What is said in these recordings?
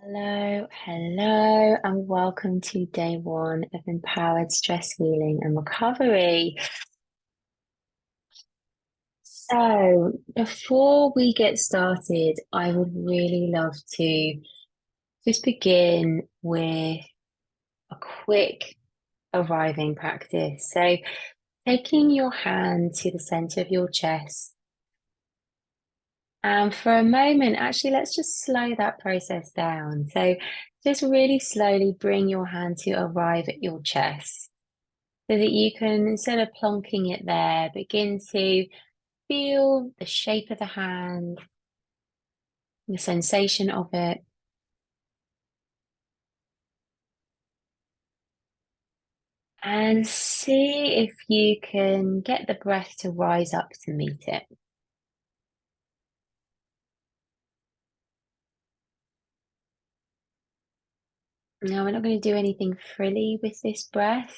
Hello, hello, and welcome to day one of Empowered Stress Healing and Recovery. So, before we get started, I would really love to just begin with a quick arriving practice. So, taking your hand to the center of your chest, and for a moment, actually, let's just slow that process down. So, just really slowly bring your hand to arrive at your chest, so that you can, instead of plonking it there, begin to feel the shape of the hand, the sensation of it, and see if you can get the breath to rise up to meet it. Now, we're not going to do anything frilly with this breath.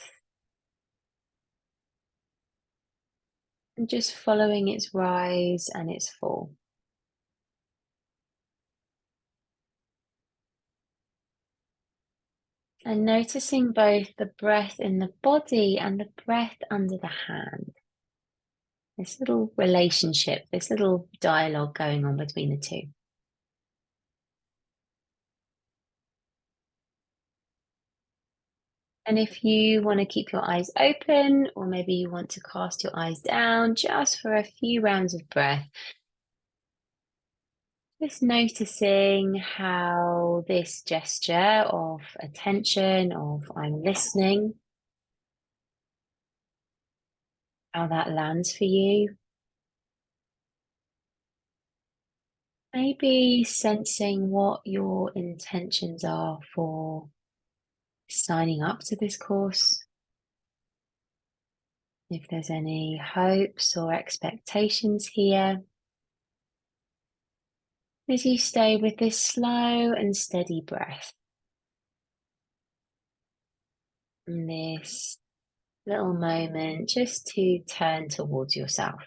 I'm just following its rise and its fall. And noticing both the breath in the body and the breath under the hand. This little relationship, this little dialogue going on between the two. And if you want to keep your eyes open, or maybe you want to cast your eyes down just for a few rounds of breath, just noticing how this gesture of attention, of I'm listening, how that lands for you. Maybe sensing what your intentions are for signing up to this course. If there's any hopes or expectations here, as you stay with this slow and steady breath. And this little moment just to turn towards yourself.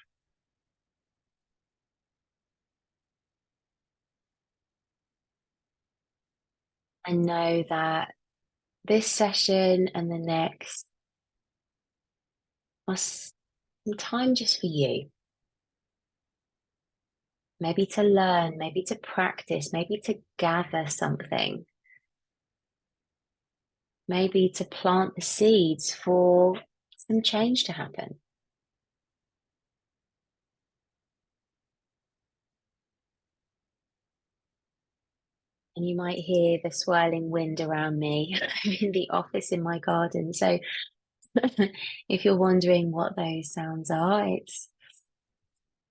And know that this session and the next are some time just for you. Maybe to learn, maybe to practice, maybe to gather something. Maybe to plant the seeds for some change to happen. And you might hear the swirling wind around me. I'm in the office in my garden. So if you're wondering what those sounds are, it's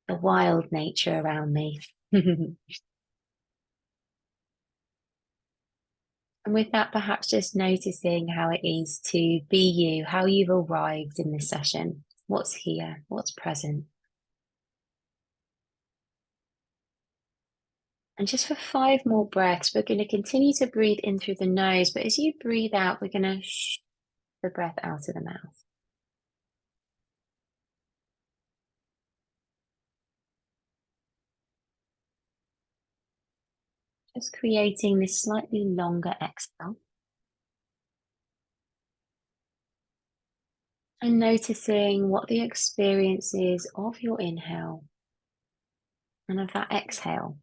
the wild nature around me. And with that, perhaps just noticing how it is to be you, how you've arrived in this session, what's here, what's present. And just for 5 more breaths, we're going to continue to breathe in through the nose, but as you breathe out, we're going to shh the breath out of the mouth. Just creating this slightly longer exhale. And noticing what the experience is of your inhale and of that exhale.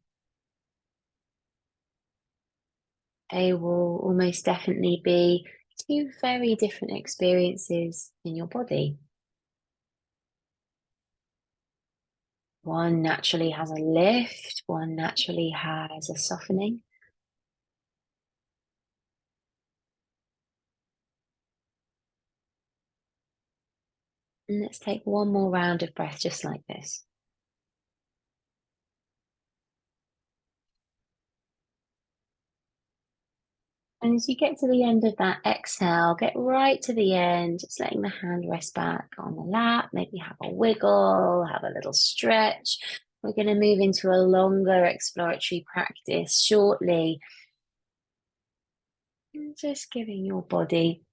They will almost definitely be two very different experiences in your body. One naturally has a lift, one naturally has a softening. And let's take one more round of breath just like this. And as you get to the end of that exhale, get right to the end, just letting the hand rest back on the lap, maybe have a wiggle, have a little stretch. We're going to move into a longer exploratory practice shortly. And just giving your body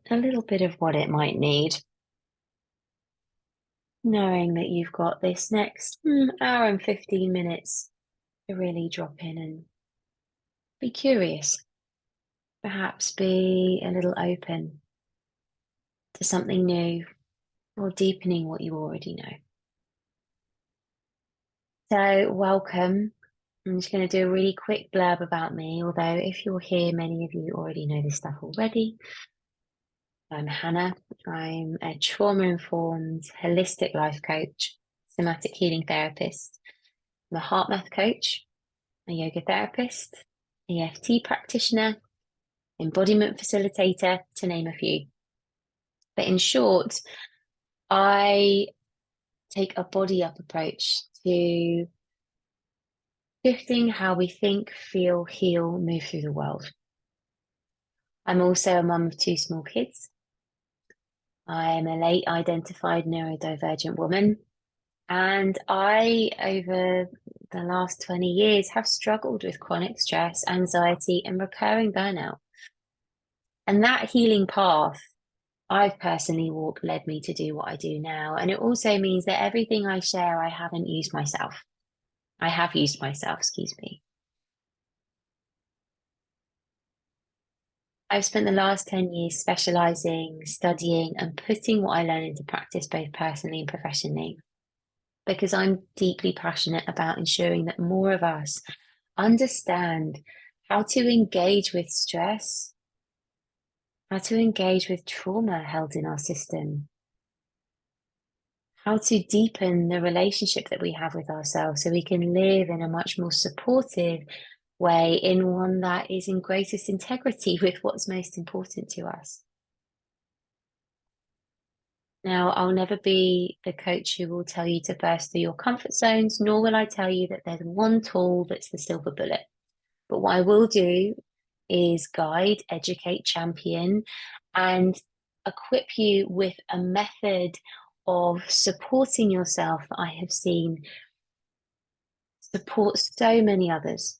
a little bit of what it might need. Knowing that you've got this next hour and 15 minutes to really drop in and Be curious, perhaps be a little open to something new or deepening what you already know. So, welcome. I'm just going to do a really quick blurb about me, although if you're here, many of you already know this stuff already. I'm Hannah. I'm a trauma-informed, holistic life coach, somatic healing therapist. I'm a heart math coach, a yoga therapist, EFT practitioner, embodiment facilitator, to name a few. But in short, I take a body-up approach to shifting how we think, feel, heal, move through the world. I'm also a mum of 2 small kids. I am a late identified neurodivergent woman, and I, over the last 20 years, have struggled with chronic stress, anxiety, and recurring burnout. And that healing path I've personally walked led me to do what I do now. And it also means that everything I share, I haven't used myself. I have used myself, excuse me. I've spent the last 10 years specializing, studying, and putting what I learn into practice, both personally and professionally, because I'm deeply passionate about ensuring that more of us understand how to engage with stress, how to engage with trauma held in our system, how to deepen the relationship that we have with ourselves so we can live in a much more supportive way, in one that is in greatest integrity with what's most important to us. Now, I'll never be the coach who will tell you to burst through your comfort zones, nor will I tell you that there's one tool that's the silver bullet. But what I will do is guide, educate, champion, and equip you with a method of supporting yourself that I have seen support so many others.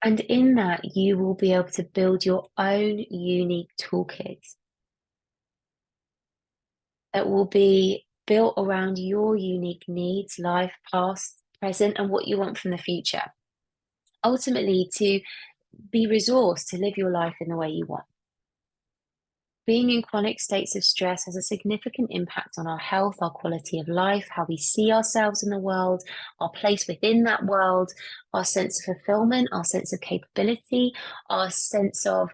And in that, you will be able to build your own unique toolkit that will be built around your unique needs, life, past, present, and what you want from the future. Ultimately, to be resourced to live your life in the way you want. Being in chronic states of stress has a significant impact on our health, our quality of life, how we see ourselves in the world, our place within that world, our sense of fulfillment, our sense of capability, our sense of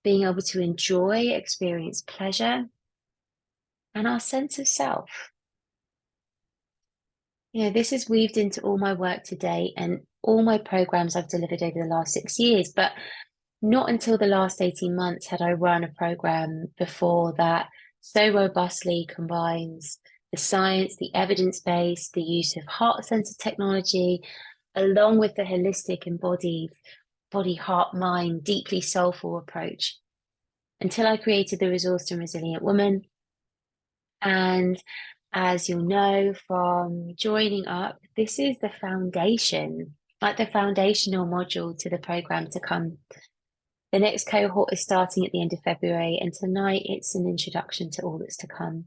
being able to enjoy, experience pleasure, and our sense of self. You know, this is weaved into all my work to date and all my programs I've delivered over the last 6 years, but not until the last 18 months had I run a program before that so robustly combines the science, the evidence base, the use of heart-centered technology, along with the holistic, embodied body, heart, mind, deeply soulful approach, until I created the Resourced and Resilient Woman. And as you'll know from joining up, this is the foundation, like the foundational module to the program to come. The next cohort is starting at the end of February, and tonight it's an introduction to all that's to come.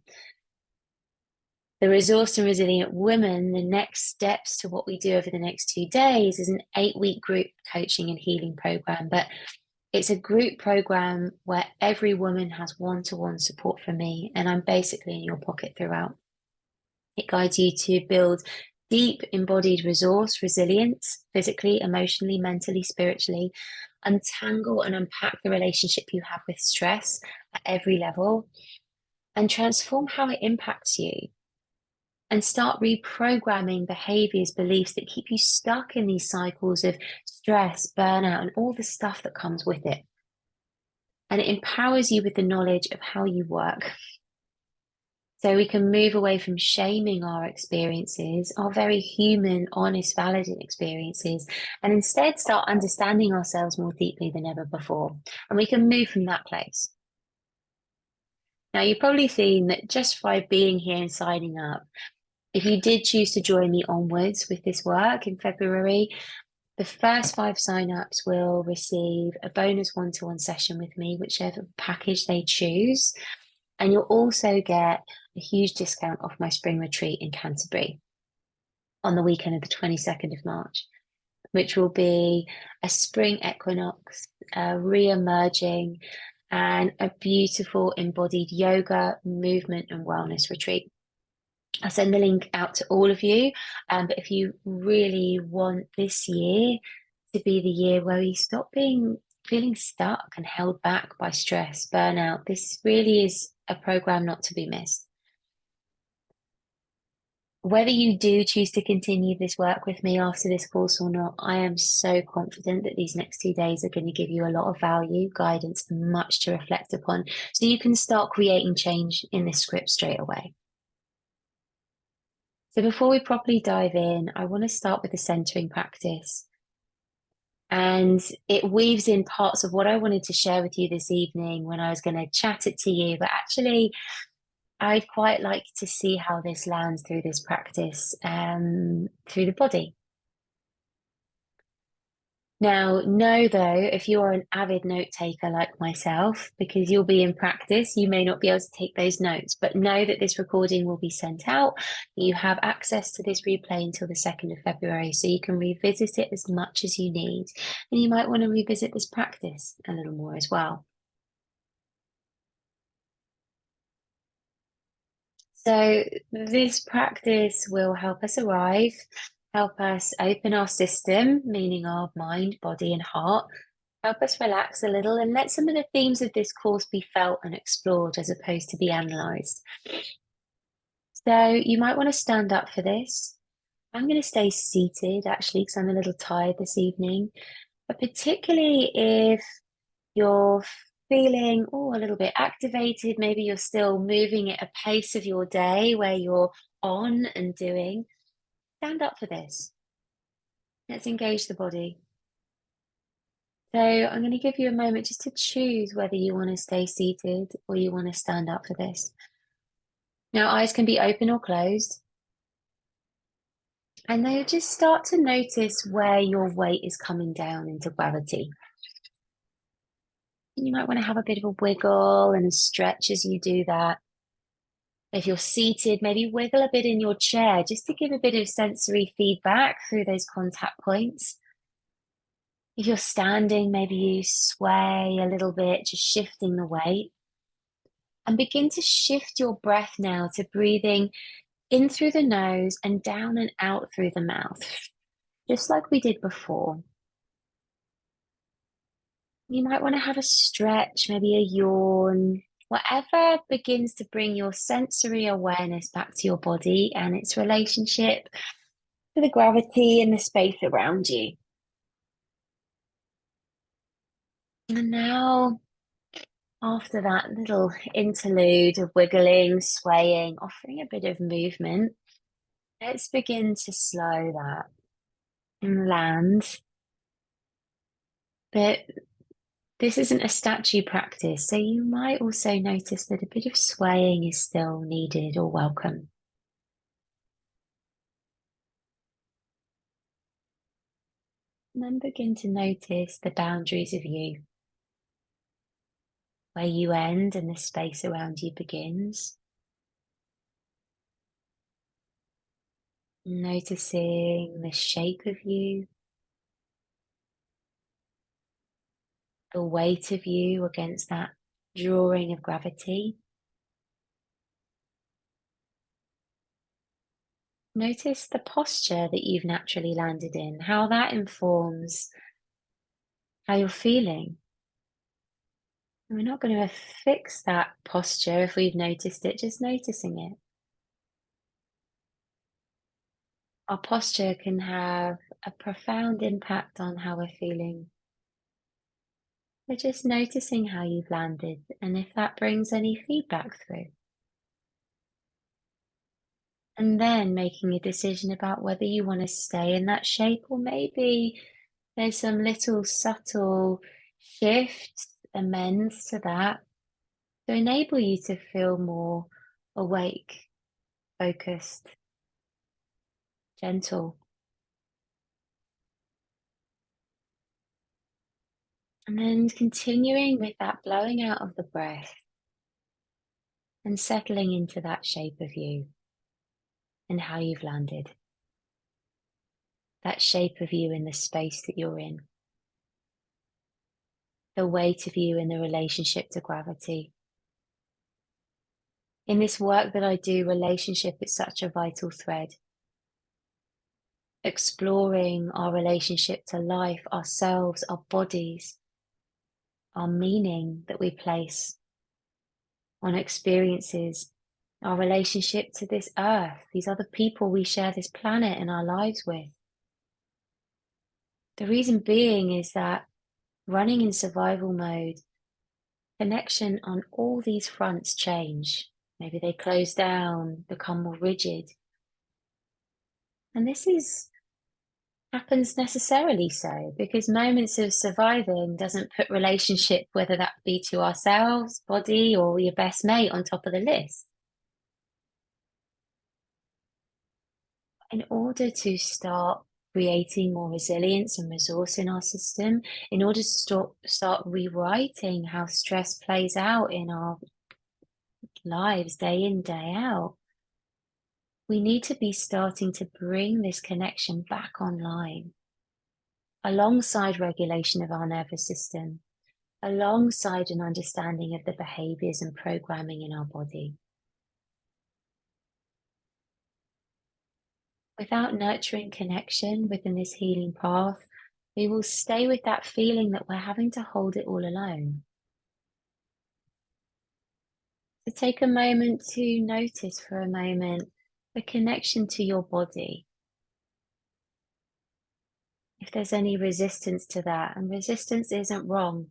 The Resourced and Resilient Women, the next steps to what we do over the next 2 days, is an 8-week group coaching and healing program. But it's a group program where every woman has one-to-one support from me, and I'm basically in your pocket throughout. It guides you to build deep embodied resource, resilience, physically, emotionally, mentally, spiritually, untangle and unpack the relationship you have with stress at every level, and transform how it impacts you, and start reprogramming behaviors, beliefs that keep you stuck in these cycles of stress, burnout, and all the stuff that comes with it. And it empowers you with the knowledge of how you work. So we can move away from shaming our experiences, our very human, honest, valid experiences, and instead start understanding ourselves more deeply than ever before. And we can move from that place. Now, you've probably seen that just by being here and signing up, if you did choose to join me onwards with this work in February, the first 5 signups will receive a bonus one-to-one session with me, whichever package they choose. And you'll also get a huge discount off my spring retreat in Canterbury on the weekend of the 22nd of March. which will be a spring equinox, re-emerging, and a beautiful embodied yoga, movement, and wellness retreat. I'll send the link out to all of you. But if you really want this year to be the year where you stop feeling stuck and held back by stress, burnout, this really is a program not to be missed. Whether you do choose to continue this work with me after this course or not, I am so confident that these next 2 days are going to give you a lot of value, guidance, and much to reflect upon, so you can start creating change in this script straight away. So before we properly dive in, I want to start with the centering practice. And it weaves in parts of what I wanted to share with you this evening when I was going to chat it to you, but actually I'd quite like to see how this lands through this practice, through the body. Now, know though, if you are an avid note taker like myself, because you'll be in practice, you may not be able to take those notes, but know that this recording will be sent out. You have access to this replay until the 2nd of February, so you can revisit it as much as you need. And you might want to revisit this practice a little more as well. So this practice will help us arrive, help us open our system, meaning our mind, body, and heart, help us relax a little, and let some of the themes of this course be felt and explored as opposed to be analysed. So you might want to stand up for this. I'm going to stay seated actually because I'm a little tired this evening, but particularly if you're feeling a little bit activated, maybe you're still moving at a pace of your day where you're on and doing, stand up for this. Let's engage the body. So I'm going to give you a moment just to choose whether you want to stay seated or you want to stand up for this. Now, eyes can be open or closed. And then just start to notice where your weight is coming down into gravity. You might want to have a bit of a wiggle and a stretch as you do that. If you're seated, maybe wiggle a bit in your chair just to give a bit of sensory feedback through those contact points. If you're standing, maybe you sway a little bit, just shifting the weight. And begin to shift your breath now to breathing in through the nose and down and out through the mouth, just like we did before. You might want to have a stretch, maybe a yawn, whatever begins to bring your sensory awareness back to your body and its relationship to the gravity and the space around you. And now, after that little interlude of wiggling, swaying, offering a bit of movement, let's begin to slow that and land. But this isn't a statue practice, so you might also notice that a bit of swaying is still needed or welcome. And then begin to notice the boundaries of you, where you end and the space around you begins. Noticing the shape of you, the weight of you against that drawing of gravity. Notice the posture that you've naturally landed in, how that informs how you're feeling. And we're not going to fix that posture if we've noticed it, just noticing it. Our posture can have a profound impact on how we're feeling. We're just noticing how you've landed and if that brings any feedback through. And then making a decision about whether you want to stay in that shape or maybe there's some little subtle shifts, amends to that to enable you to feel more awake, focused, gentle. And then continuing with that blowing out of the breath and settling into that shape of you and how you've landed. that shape of you in the space that you're in, the weight of you in the relationship to gravity. In this work that I do, relationship is such a vital thread. Exploring our relationship to life, ourselves, our bodies, our meaning that we place on experiences, our relationship to this earth, these other people we share this planet and our lives with. The reason being is that running in survival mode, connection on all these fronts change. Maybe they close down, become more rigid. And this happens necessarily so because moments of surviving doesn't put relationship, whether that be to ourselves, body, or your best mate, on top of the list. In order to start creating more resilience and resource in our system, in order to start rewriting how stress plays out in our lives day in, day out, we need to be starting to bring this connection back online, alongside regulation of our nervous system, alongside an understanding of the behaviors and programming in our body. Without nurturing connection within this healing path, we will stay with that feeling that we're having to hold it all alone. So take a moment to notice for a moment the connection to your body. If there's any resistance to that, and resistance isn't wrong,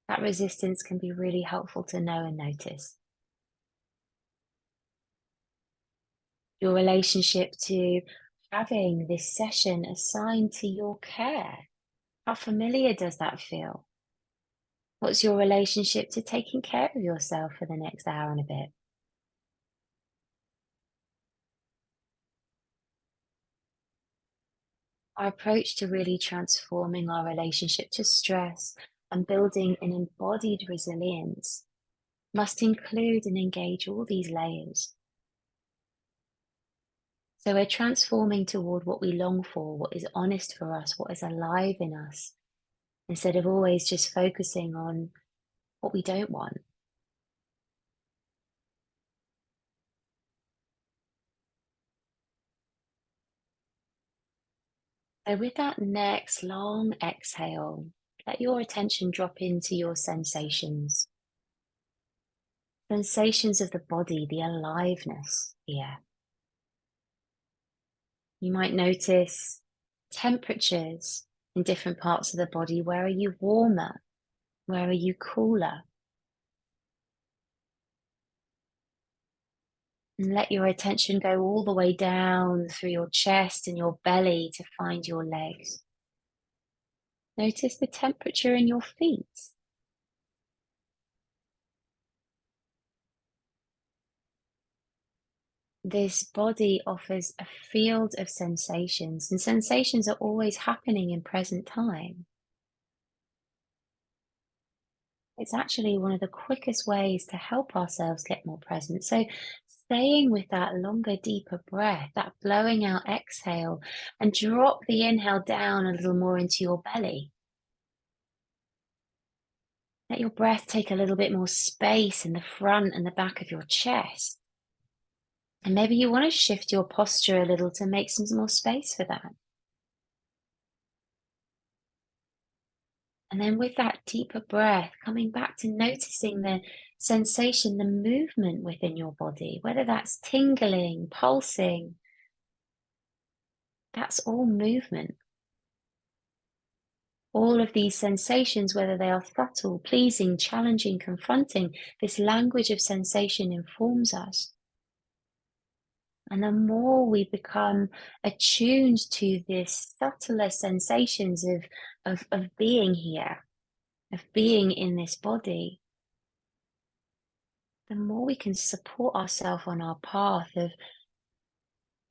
that resistance can be really helpful to know and notice. Your relationship to having this session assigned to your care. How familiar does that feel? What's your relationship to taking care of yourself for the next hour and a bit? Our approach to really transforming our relationship to stress and building an embodied resilience must include and engage all these layers. So we're transforming toward what we long for, what is honest for us, what is alive in us, instead of always just focusing on what we don't want. So with that next long exhale, let your attention drop into your sensations. Sensations of the body, the aliveness here. You might notice temperatures in different parts of the body. Where are you warmer? Where are you cooler? And let your attention go all the way down through your chest and your belly to find your legs. Notice the temperature in your feet. This body offers a field of sensations, and sensations are always happening in present time. It's actually one of the quickest ways to help ourselves get more present. So, staying with that longer, deeper breath, that blowing out exhale, and drop the inhale down a little more into your belly. Let your breath take a little bit more space in the front and the back of your chest. And maybe you want to shift your posture a little to make some more space for that. And then with that deeper breath, coming back to noticing the sensation, the movement within your body, whether that's tingling, pulsing, that's all movement. All of these sensations, whether they are subtle, pleasing, challenging, confronting, this language of sensation informs us. And the more we become attuned to this subtler sensations of being here, of being in this body, the more we can support ourselves on our path of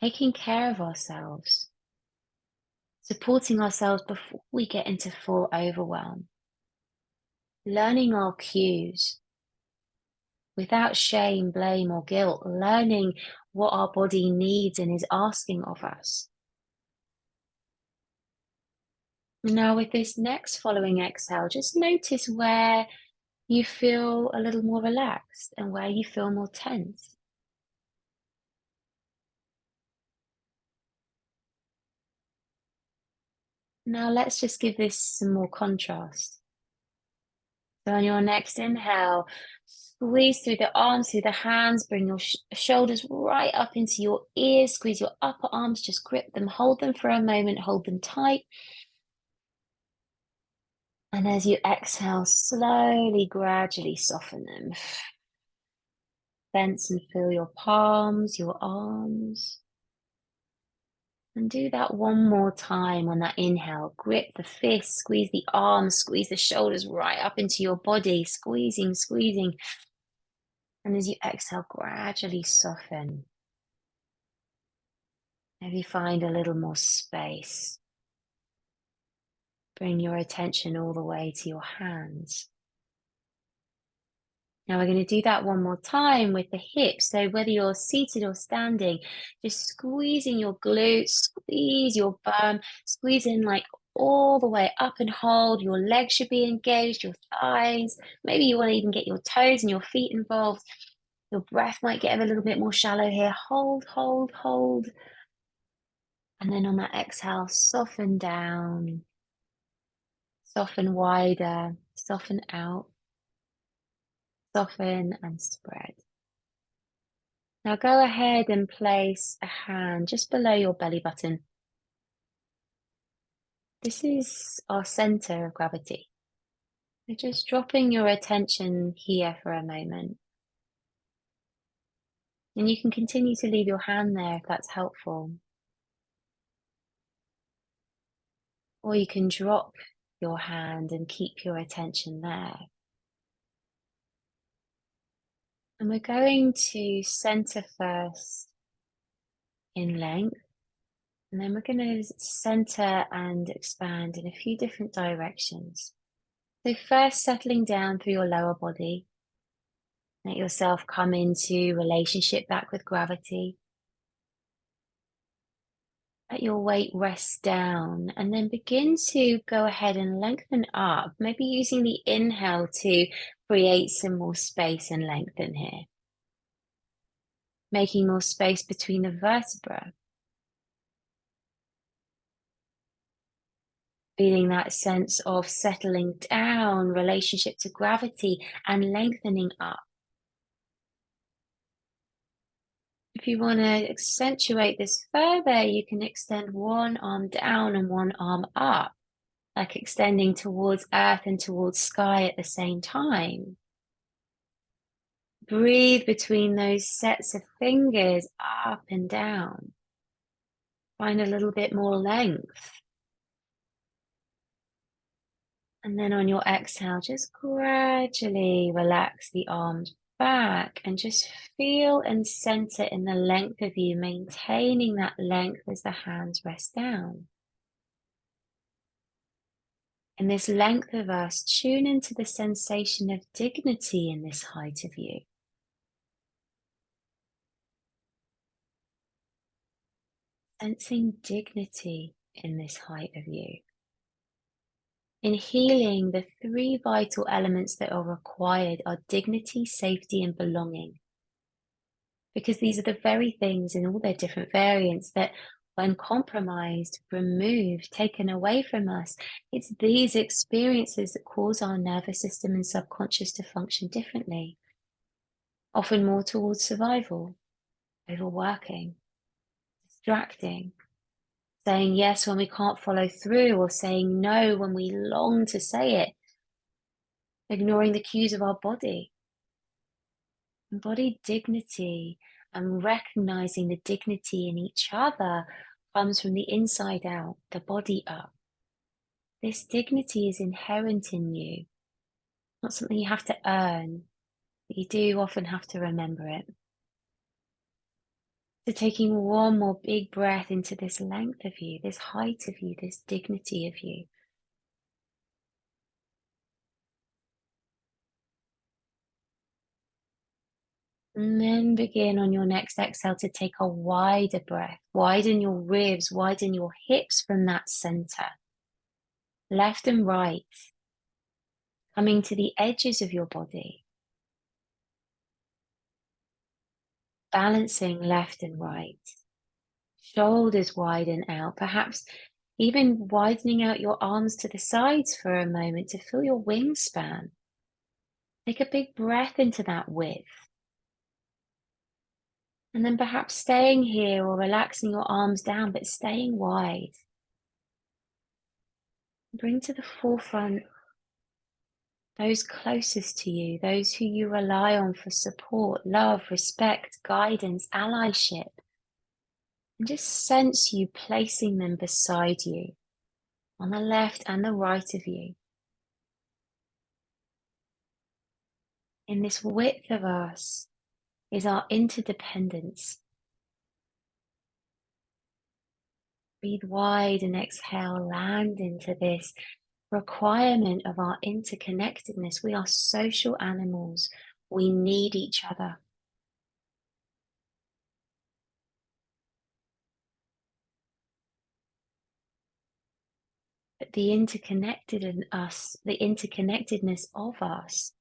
taking care of ourselves, supporting ourselves before we get into full overwhelm, learning our cues without shame, blame, or guilt, learning what our body needs and is asking of us. Now, with this next following exhale, just notice where you feel a little more relaxed and where you feel more tense. Now, let's just give this some more contrast. So, on your next inhale, squeeze through the arms, through the hands, bring your shoulders right up into your ears, squeeze your upper arms, just grip them, hold them for a moment, hold them tight. And as you exhale, slowly, gradually soften them. Sense and feel your palms, your arms. And do that one more time on that inhale. Grip the fist, squeeze the arms, squeeze the shoulders right up into your body, squeezing, squeezing. And as you exhale, gradually soften. Maybe find a little more space. Bring your attention all the way to your hands. Now we're going to do that one more time with the hips. So whether you're seated or standing, just squeezing your glutes, squeeze your bum, squeeze in like all the way up and hold. Your legs should be engaged, your thighs. Maybe you want to even get your toes and your feet involved. Your breath might get a little bit more shallow here. Hold, hold, hold. And then on that exhale, soften down, soften wider, soften out, soften and spread. Now go ahead and place a hand just below your belly button. This is our center of gravity. So just dropping your attention here for a moment. And you can continue to leave your hand there if that's helpful. Or you can drop your hand and keep your attention there. And we're going to center first in length. And then we're going to center and expand in a few different directions. So first settling down through your lower body. Let yourself come into relationship back with gravity. Let your weight rest down and then begin to go ahead and lengthen up, maybe using the inhale to create some more space and lengthen here. Making more space between the vertebrae. Feeling that sense of settling down, relationship to gravity, and lengthening up. If you want to accentuate this further, you can extend one arm down and one arm up, like extending towards earth and towards sky at the same time. Breathe between those sets of fingers up and down. Find a little bit more length. And then on your exhale, just gradually relax the arms back and just feel and center in the length of you, maintaining that length as the hands rest down. In this length of us, tune into the sensation of dignity in this height of you. Sensing dignity in this height of you. In healing, the three vital elements that are required are dignity, safety, and belonging. Because these are the very things in all their different variants that, when compromised, removed, taken away from us, it's these experiences that cause our nervous system and subconscious to function differently, often more towards survival, overworking, distracting, saying yes when we can't follow through, or saying no when we long to say it, ignoring the cues of our body. Body dignity and recognizing the dignity in each other comes from the inside out, the body up. This dignity is inherent in you, not something you have to earn, but you do often have to remember it. So taking one more big breath into this length of you, this height of you, this dignity of you. And then begin on your next exhale to take a wider breath. Widen your ribs, widen your hips from that center. left and right, coming to the edges of your body, balancing left and right, shoulders widen out, perhaps even widening out your arms to the sides for a moment to feel your wingspan. Take a big breath into that width. And then perhaps staying here or relaxing your arms down, but staying wide. Bring to the forefront those closest to you, those who you rely on for support, love, respect, guidance, allyship. And just sense you placing them beside you, on the left and the right of you. In this width of us is our interdependence. Breathe wide and exhale, land into this requirement of our interconnectedness. We are social animals. We need each other. But the interconnectedness of us,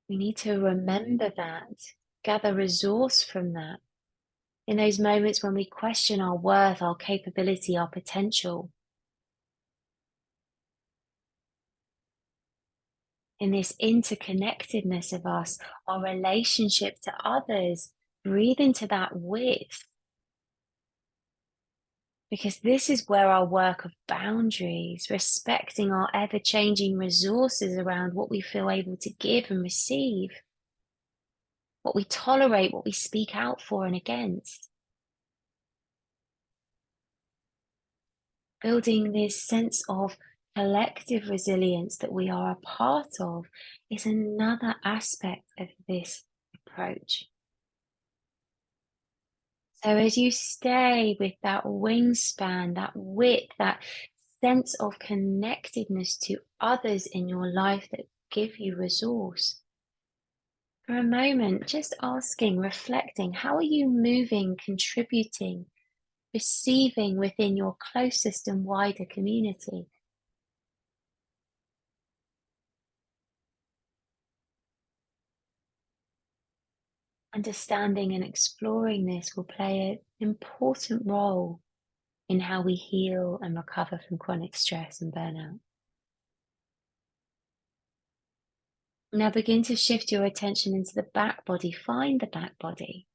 we need to remember that, gather resource from that. In those moments when we question our worth, our capability, our potential. In this interconnectedness of us, our relationship to others, breathe into that width. Because this is where our work of boundaries, respecting our ever-changing resources around what we feel able to give and receive, what we tolerate, what we speak out for and against. Building this sense of collective resilience that we are a part of is another aspect of this approach. So as you stay with that wingspan, that width, that sense of connectedness to others in your life that give you resource, for a moment, just asking, reflecting, how are you moving, contributing, receiving within your closest and wider community? Understanding and exploring this will play an important role in how we heal and recover from chronic stress and burnout. Now begin to shift your attention into the back body. Find the back body.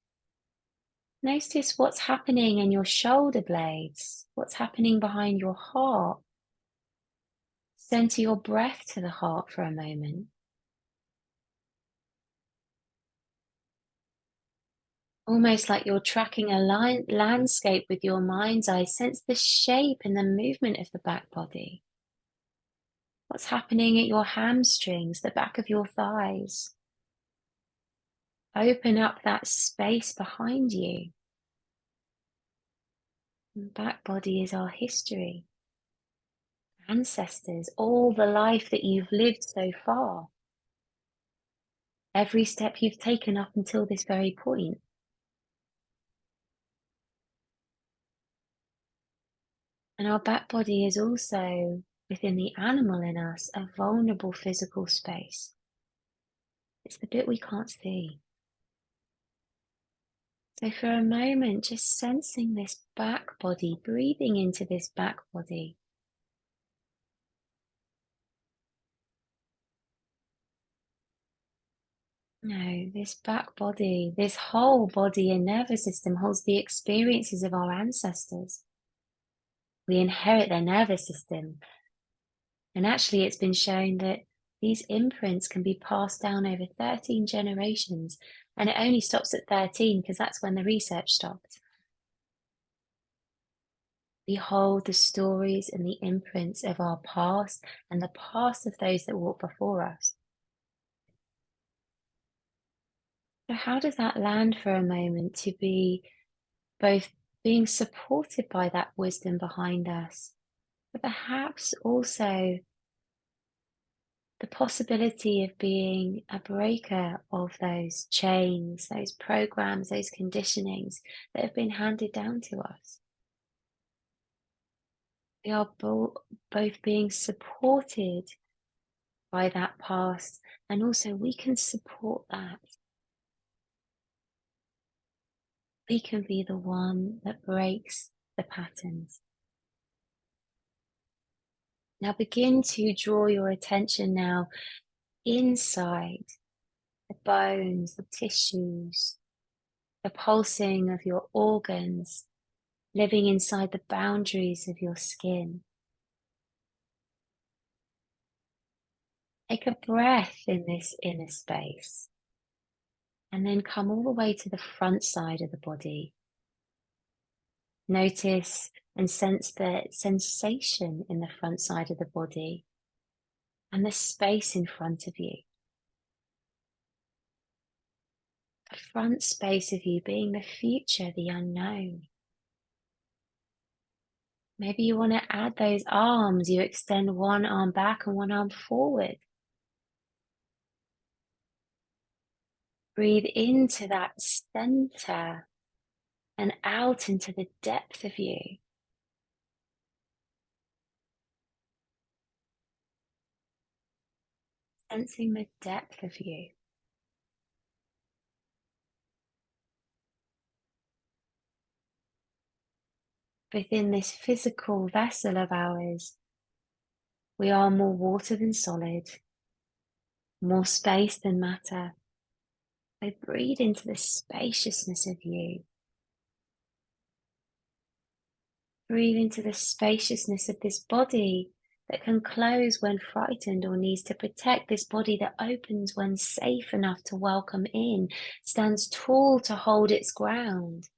Notice what's happening in your shoulder blades, what's happening behind your heart. Center your breath to the heart for a moment. Almost like you're tracking a landscape with your mind's eye. Sense the shape and the movement of the back body. What's happening at your hamstrings, the back of your thighs? Open up that space behind you. The back body is our history, ancestors, all the life that you've lived so far. Every step you've taken up until this very point. And our back body is also, within the animal in us, a vulnerable physical space. It's the bit we can't see. So for a moment, just sensing this back body, breathing into this back body. No, this back body, this whole body and nervous system holds the experiences of our ancestors. We inherit their nervous system. And actually, it's been shown that these imprints can be passed down over 13 generations. And it only stops at 13 because that's when the research stopped. We hold the stories and the imprints of our past and the past of those that walked before us. So how does that land for a moment to be both being supported by that wisdom behind us, but perhaps also the possibility of being a breaker of those chains, those programs, those conditionings that have been handed down to us? We are both being supported by that past, and also we can support that. We can be the one that breaks the patterns. Now begin to draw your attention now inside the bones, the tissues, the pulsing of your organs, living inside the boundaries of your skin. Take a breath in this inner space and then come all the way to the front side of the body. Notice and sense the sensation in the front side of the body and the space in front of you. The front space of you being the future, the unknown. Maybe you want to add those arms. You extend one arm back and one arm forward. Breathe into that center and out into the depth of you. Sensing the depth of you. Within this physical vessel of ours, we are more water than solid, more space than matter. So breathe into the spaciousness of you. Breathe into the spaciousness of this body that can close when frightened or needs to protect, this body that opens when safe enough to welcome in, stands tall to hold its ground.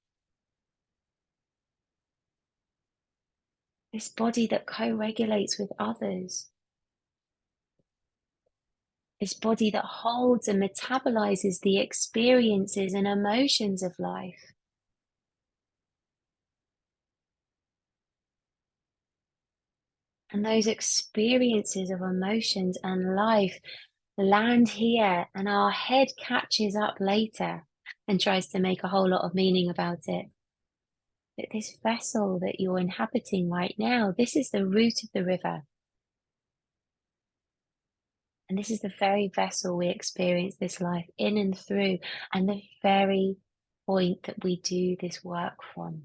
This body that co-regulates with others. This body that holds and metabolizes the experiences and emotions of life. And those experiences of emotions and life land here, and our head catches up later and tries to make a whole lot of meaning about it. But this vessel that you're inhabiting right now, this is the root of the river. And this is the very vessel we experience this life in and through, and the very point that we do this work from.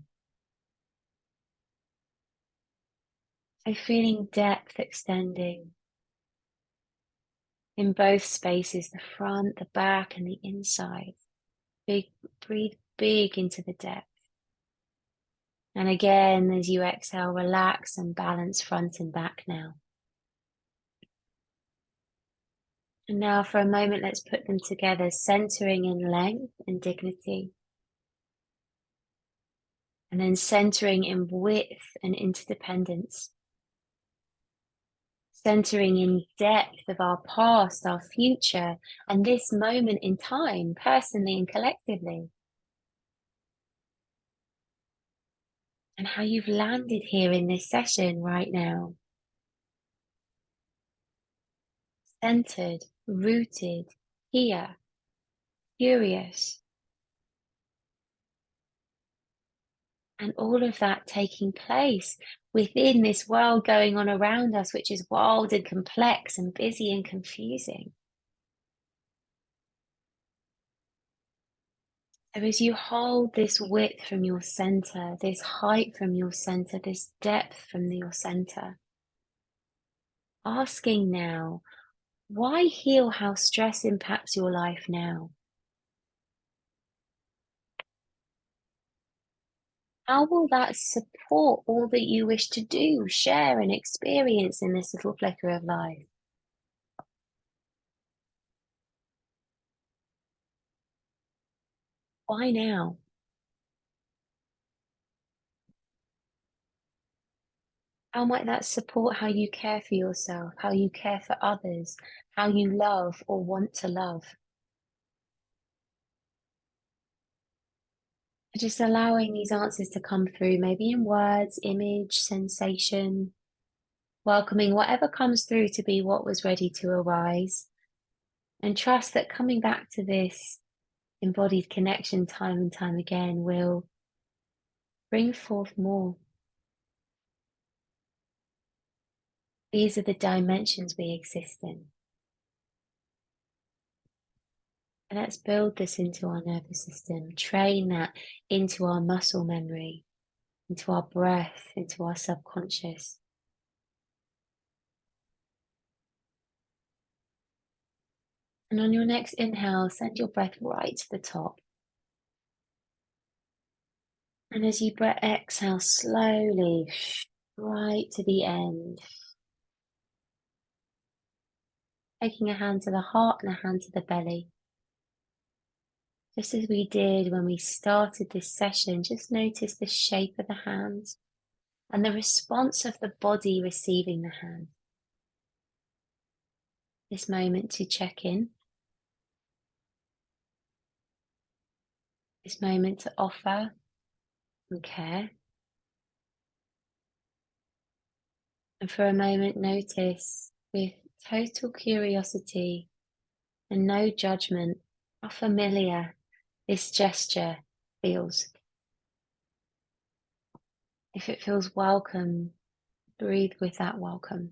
So feeling depth extending in both spaces, the front, the back, and the inside. Breathe big into the depth. And again, as you exhale, relax and balance front and back now. And now for a moment, let's put them together, centering in length and dignity. And then centering in width and interdependence. Centering in depth of our past, our future, and this moment in time, personally and collectively. And how you've landed here in this session right now. Centered, rooted, here, curious. And all of that taking place within this world going on around us, which is wild and complex and busy and confusing. So as you hold this width from your center, this height from your center, this depth from your center, asking now, why heal how stress impacts your life now? How will that support all that you wish to do, share, and experience in this little flicker of life? Why now? How might that support how you care for yourself, how you care for others, how you love or want to love? Just allowing these answers to come through, maybe in words, image, sensation, welcoming whatever comes through to be what was ready to arise. And trust that coming back to this embodied connection time and time again will bring forth more. These are the dimensions we exist in. And let's build this into our nervous system, train that into our muscle memory, into our breath, into our subconscious. And on your next inhale, send your breath right to the top. And as you exhale slowly, right to the end. Taking a hand to the heart and a hand to the belly. Just as we did when we started this session, just notice the shape of the hands and the response of the body receiving the hand. This moment to check in. This moment to offer and care. And for a moment, notice with total curiosity and no judgment how familiar this gesture feels. If it feels welcome, breathe with that welcome.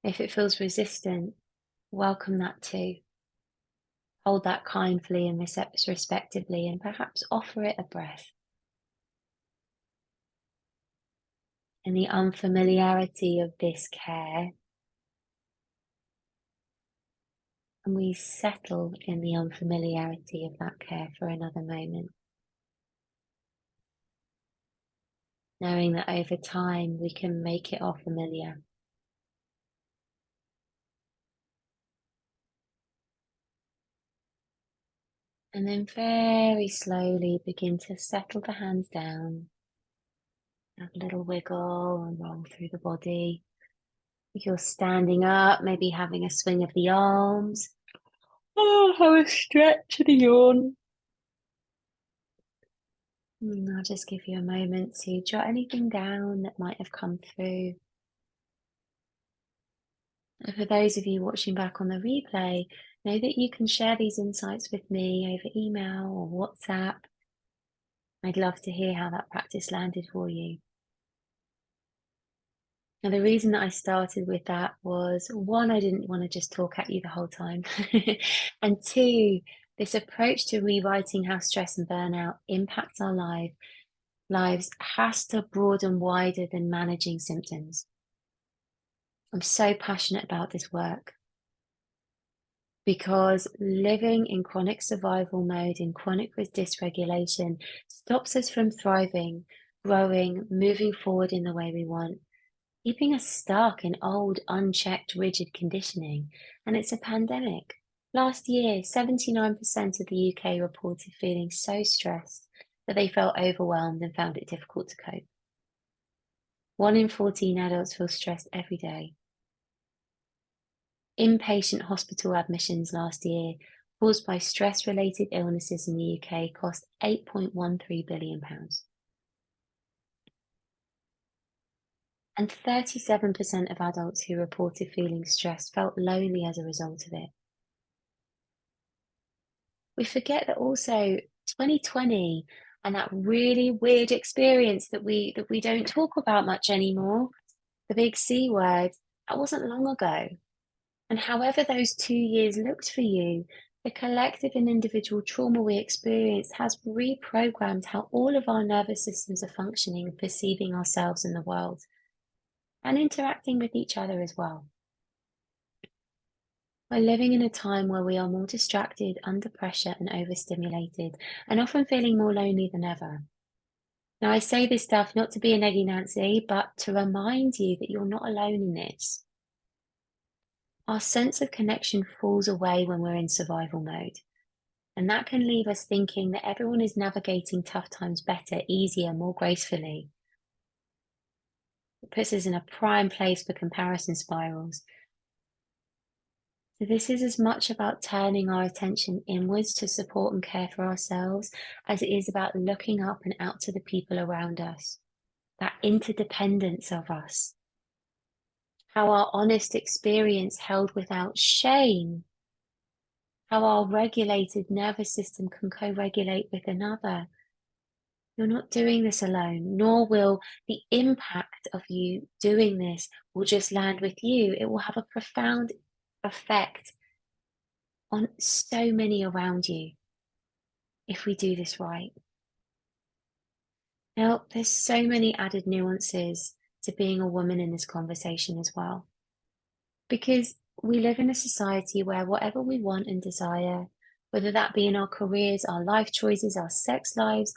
If it feels resistant, welcome that too. Hold that kindly and respectively, and perhaps offer it a breath. In the unfamiliarity of this care, and we settle in the unfamiliarity of that care for another moment. Knowing that over time we can make it all familiar. And then very slowly begin to settle the hands down. Have a little wiggle and roll through the body. If you're standing up, maybe having a swing of the arms. Oh, have a stretch and a yawn. And I'll just give you a moment to jot anything down that might have come through. And for those of you watching back on the replay, know that you can share these insights with me over email or WhatsApp. I'd love to hear how that practice landed for you. Now, the reason that I started with that was, one, I didn't want to just talk at you the whole time. And two, this approach to rewriting how stress and burnout impacts our lives has to broaden wider than managing symptoms. I'm so passionate about this work because living in chronic survival mode, in chronic dysregulation, stops us from thriving, growing, moving forward in the way we want, keeping us stuck in old, unchecked, rigid conditioning. And it's a pandemic. Last year, 79% of the UK reported feeling so stressed that they felt overwhelmed and found it difficult to cope. 1 in 14 adults feel stressed every day. Inpatient hospital admissions last year caused by stress-related illnesses in the UK cost £8.13 billion. And 37% of adults who reported feeling stressed felt lonely as a result of it. We forget that also 2020 and that really weird experience that we don't talk about much anymore, the big C word, that wasn't long ago. And however those 2 years looked for you, the collective and individual trauma we experienced has reprogrammed how all of our nervous systems are functioning and perceiving ourselves in the world, and interacting with each other as well. We're living in a time where we are more distracted, under pressure, and overstimulated, and often feeling more lonely than ever. Now, I say this stuff not to be a neggy Nancy, but to remind you that you're not alone in this. Our sense of connection falls away when we're in survival mode. And that can leave us thinking that everyone is navigating tough times better, easier, more gracefully. It puts us in a prime place for comparison spirals. So this is as much about turning our attention inwards to support and care for ourselves as it is about looking up and out to the people around us. That interdependence of us. How our honest experience held without shame. How our regulated nervous system can co-regulate with another. You're not doing this alone, nor will the impact of you doing this will just land with you. It will have a profound effect on so many around you if we do this right. Now, there's so many added nuances to being a woman in this conversation as well, because we live in a society where whatever we want and desire, whether that be in our careers, our life choices, our sex lives,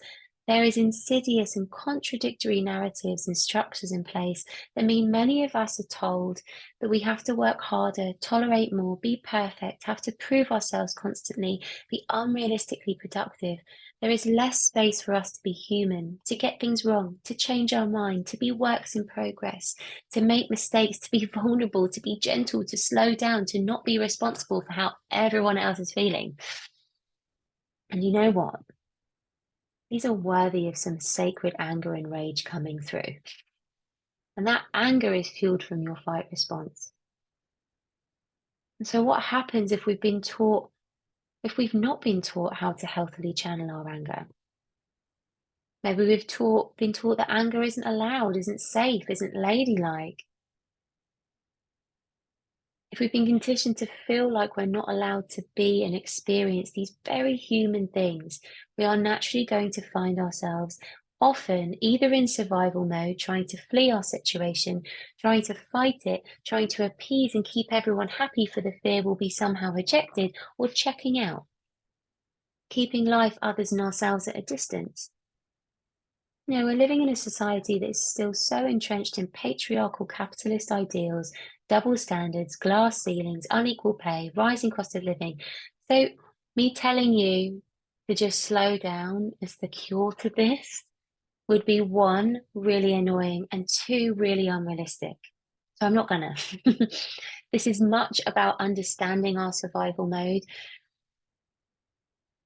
there is insidious and contradictory narratives and structures in place that mean many of us are told that we have to work harder, tolerate more, be perfect, have to prove ourselves constantly, be unrealistically productive. There is less space for us to be human, to get things wrong, to change our mind, to be works in progress, to make mistakes, to be vulnerable, to be gentle, to slow down, to not be responsible for how everyone else is feeling. And you know what? These are worthy of some sacred anger and rage coming through. And that anger is fueled from your fight response. And so what happens if we've not been taught how to healthily channel our anger? Maybe we've been taught that anger isn't allowed, isn't safe, isn't ladylike. If we've been conditioned to feel like we're not allowed to be and experience these very human things, we are naturally going to find ourselves often either in survival mode, trying to flee our situation, trying to fight it, trying to appease and keep everyone happy for the fear we'll be somehow rejected, or checking out, keeping life, others, and ourselves at a distance. You know, we're living in a society that is still so entrenched in patriarchal capitalist ideals, double standards, glass ceilings, unequal pay, rising cost of living. So, me telling you to just slow down as the cure to this would be one, really annoying, and two, really unrealistic. So, I'm not gonna. This is much about understanding our survival mode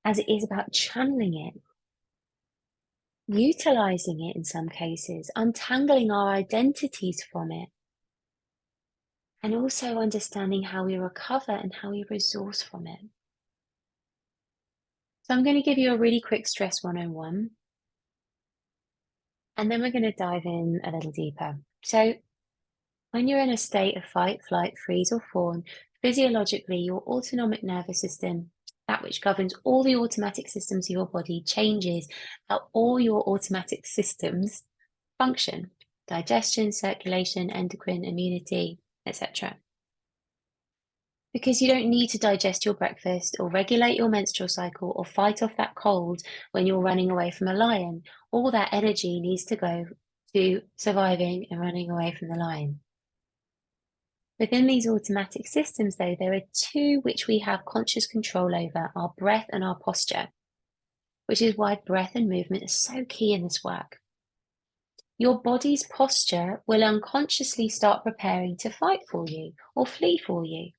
as it is about channeling it, utilizing it in some cases, untangling our identities from it, and also understanding how we recover and how we resource from it. So I'm going to give you a really quick stress 101, and then we're going to dive in a little deeper. So when you're in a state of fight, flight, freeze, or fawn, physiologically, your autonomic nervous system, that which governs all the automatic systems of your body, changes how all your automatic systems function: digestion, circulation, endocrine, immunity, etc. Because you don't need to digest your breakfast or regulate your menstrual cycle or fight off that cold when you're running away from a lion. All that energy needs to go to surviving and running away from the lion. Within these automatic systems, though, there are two which we have conscious control over: our breath and our posture, which is why breath and movement are so key in this work. Your body's posture will unconsciously start preparing to fight for you or flee for you.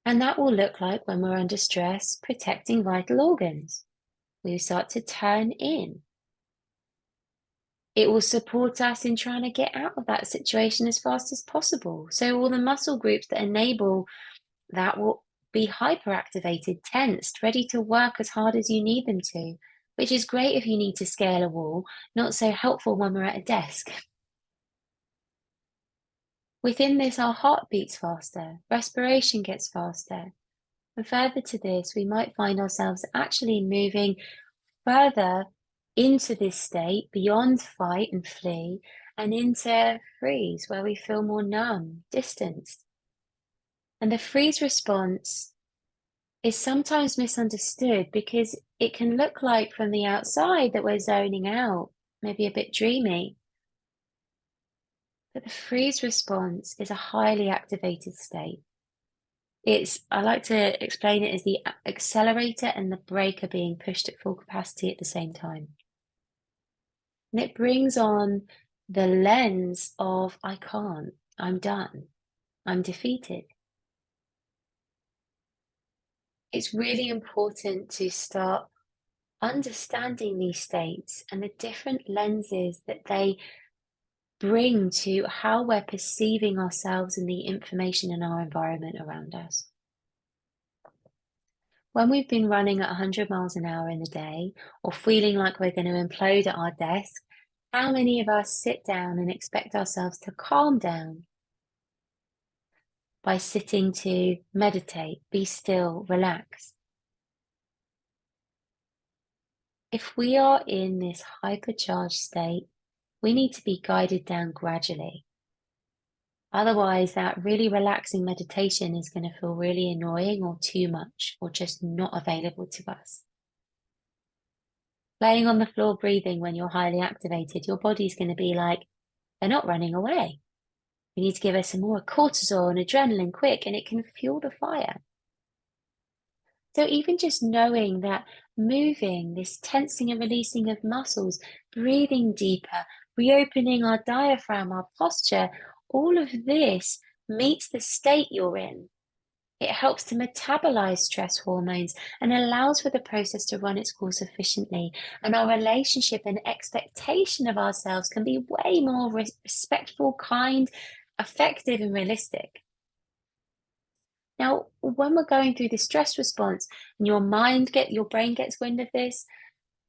And that will look like, when we're under stress, protecting vital organs. We start to turn in. It will support us in trying to get out of that situation as fast as possible. So all the muscle groups that enable that will be hyperactivated, tensed, ready to work as hard as you need them to, which is great if you need to scale a wall, not so helpful when we're at a desk. Within this, our heart beats faster, respiration gets faster. And further to this, we might find ourselves actually moving further into this state beyond fight and flee and into freeze, where we feel more numb, distanced. And the freeze response is sometimes misunderstood because it can look like from the outside that we're zoning out, maybe a bit dreamy. But the freeze response is a highly activated state. I like to explain it as the accelerator and the brake are being pushed at full capacity at the same time. And it brings on the lens of, I can't, I'm done, I'm defeated. It's really important to start understanding these states and the different lenses that they bring to how we're perceiving ourselves and the information in our environment around us. When we've been running at 100 miles an hour in the day or feeling like we're going to implode at our desk, how many of us sit down and expect ourselves to calm down by sitting to meditate, be still, relax? If we are in this hypercharged state, we need to be guided down gradually. Otherwise, that really relaxing meditation is going to feel really annoying or too much or just not available to us. Laying on the floor breathing when you're highly activated, your body's going to be like, they're not running away. We need to give us some more cortisol and adrenaline quick, and it can fuel the fire. So even just knowing that moving, this tensing and releasing of muscles, breathing deeper, reopening our diaphragm, our posture, all of this meets the state you're in. It helps to metabolize stress hormones and allows for the process to run its course efficiently. And our relationship and expectation of ourselves can be way more respectful, kind, effective, and realistic. Now, when we're going through the stress response and your brain gets wind of this,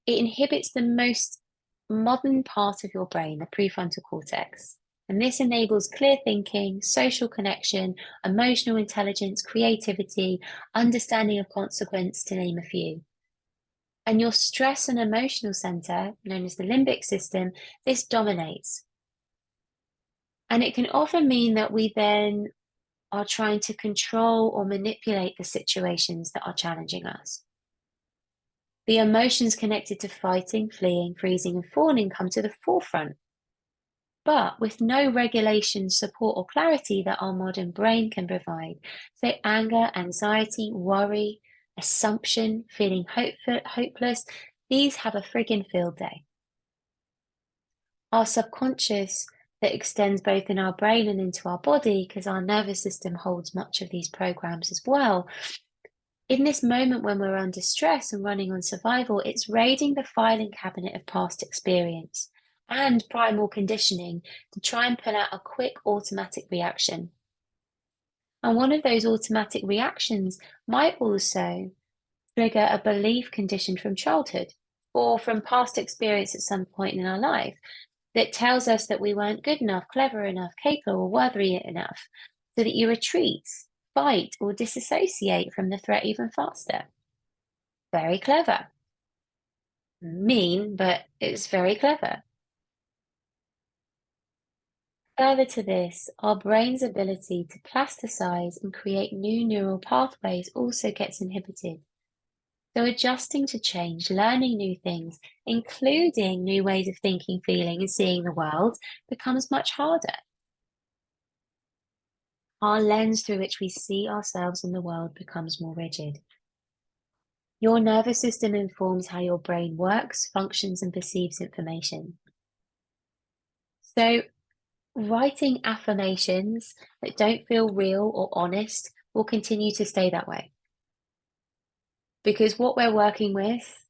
it inhibits the most modern part of your brain, the prefrontal cortex. And this enables clear thinking, social connection, emotional intelligence, creativity, understanding of consequence, to name a few. And your stress and emotional center, known as the limbic system, this dominates. And it can often mean that we then are trying to control or manipulate the situations that are challenging us. The emotions connected to fighting, fleeing, freezing, and fawning come to the forefront, but with no regulation, support, or clarity that our modern brain can provide. So anger, anxiety, worry, assumption, feeling hopeless, these have a friggin' field day. Our subconscious that extends both in our brain and into our body, because our nervous system holds much of these programs as well. In this moment when we're under stress and running on survival, it's raiding the filing cabinet of past experience and primal conditioning to try and pull out a quick automatic reaction. And one of those automatic reactions might also trigger a belief conditioned from childhood or from past experience at some point in our life that tells us that we weren't good enough, clever enough, capable, or worthy enough, so that you retreat, fight, or disassociate from the threat even faster. Very clever. Mean, but it's very clever. Further to this, our brain's ability to plasticize and create new neural pathways also gets inhibited. So adjusting to change, learning new things, including new ways of thinking, feeling, and seeing the world, becomes much harder. Our lens through which we see ourselves and the world becomes more rigid. Your nervous system informs how your brain works, functions, and perceives information. So writing affirmations that don't feel real or honest will continue to stay that way. Because what we're working with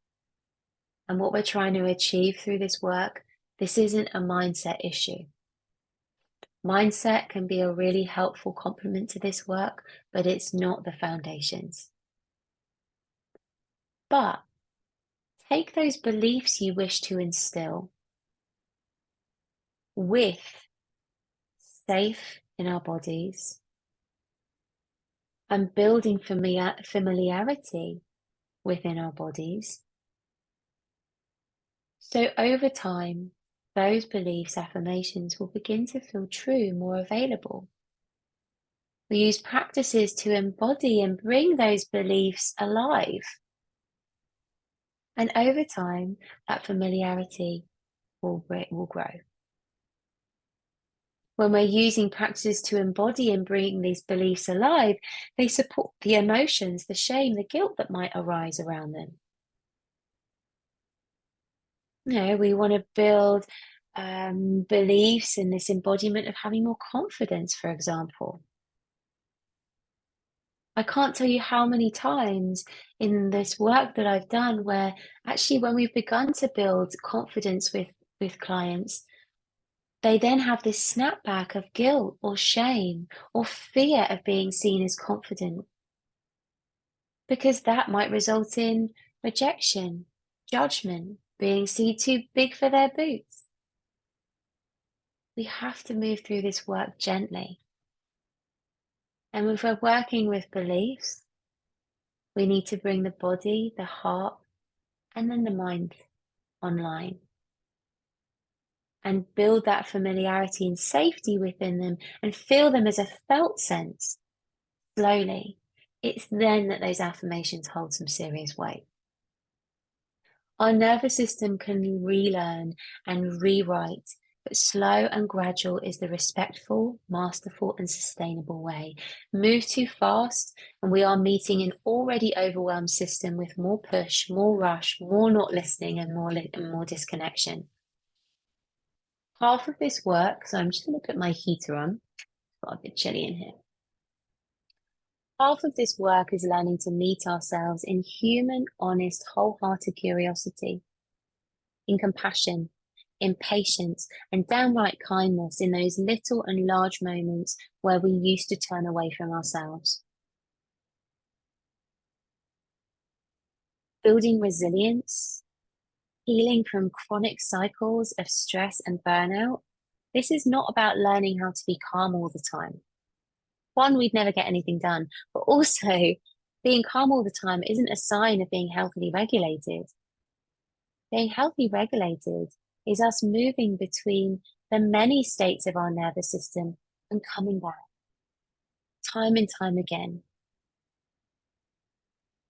and what we're trying to achieve through this work, this isn't a mindset issue. Mindset can be a really helpful complement to this work, but it's not the foundations. But take those beliefs you wish to instill with safe in our bodies and building familiarity within our bodies. So over time, those beliefs, affirmations will begin to feel true, more available. We use practices to embody and bring those beliefs alive. And over time, that familiarity will grow. When we're using practices to embody and bring these beliefs alive, they support the emotions, the shame, the guilt that might arise around them. We want to build beliefs in this embodiment of having more confidence, for example. I can't tell you how many times in this work that I've done where actually when we've begun to build confidence with clients, they then have this snapback of guilt or shame or fear of being seen as confident. because that might result in rejection, judgment, being seen too big for their boots. We have to move through this work gently. And if we're working with beliefs, we need to bring the body, the heart, and then the mind online and build that familiarity and safety within them and feel them as a felt sense slowly. It's then that those affirmations hold some serious weight. Our nervous system can relearn and rewrite, but slow and gradual is the respectful, masterful, and sustainable way. Move too fast, and we are meeting an already overwhelmed system with more push, more rush, more not listening, and more disconnection. Half of this work, so I'm just going to put my heater on. It's got a bit chilly in here. Half of this work is learning to meet ourselves in human, honest, wholehearted curiosity, in compassion, in patience, and downright kindness in those little and large moments where we used to turn away from ourselves. Building resilience, healing from chronic cycles of stress and burnout. This is not about learning how to be calm all the time. One, we'd never get anything done, but also being calm all the time isn't a sign of being healthily regulated. Being healthily regulated is us moving between the many states of our nervous system and coming back time and time again.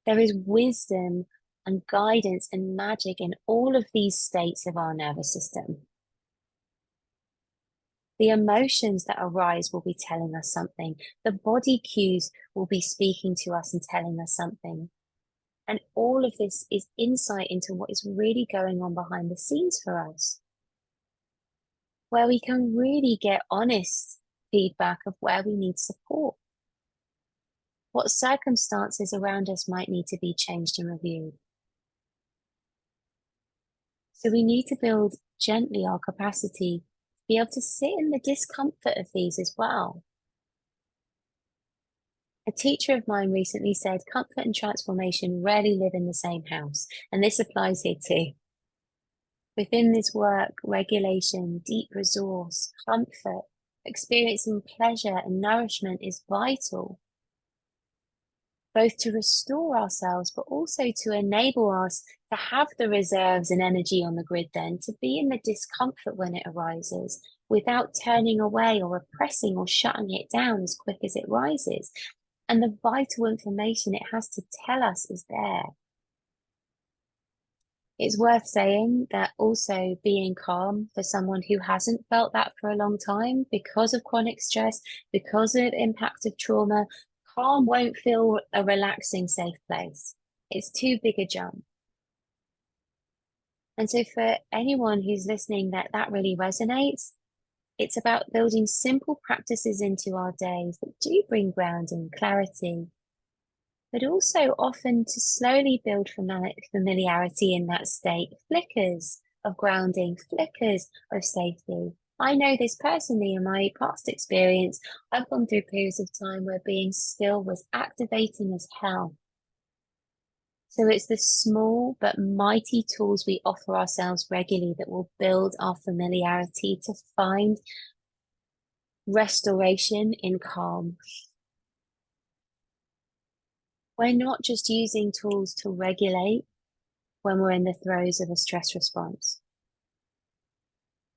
There is wisdom and guidance and magic in all of these states of our nervous system. The emotions that arise will be telling us something. The body cues will be speaking to us and telling us something. And all of this is insight into what is really going on behind the scenes for us, where we can really get honest feedback of where we need support, what circumstances around us might need to be changed and reviewed. So we need to build gently our capacity to be able to sit in the discomfort of these as well. A teacher of mine recently said, comfort and transformation rarely live in the same house. And this applies here too. Within this work, regulation, deep resource, comfort, experiencing pleasure and nourishment is vital, both to restore ourselves, but also to enable us to have the reserves and energy on the grid then to be in the discomfort when it arises without turning away or repressing or shutting it down as quick as it rises. And the vital information it has to tell us is there. It's worth saying that also being calm for someone who hasn't felt that for a long time because of chronic stress, because of impact of trauma, calm won't feel a relaxing, safe place. It's too big a jump. And so for anyone who's listening that really resonates, it's about building simple practices into our days that do bring grounding, clarity, but also often to slowly build familiarity in that state, flickers of grounding, flickers of safety. I know this personally in my past experience. I've gone through periods of time where being still was activating as hell. So it's the small but mighty tools we offer ourselves regularly that will build our familiarity to find restoration in calm. We're not just using tools to regulate when we're in the throes of a stress response.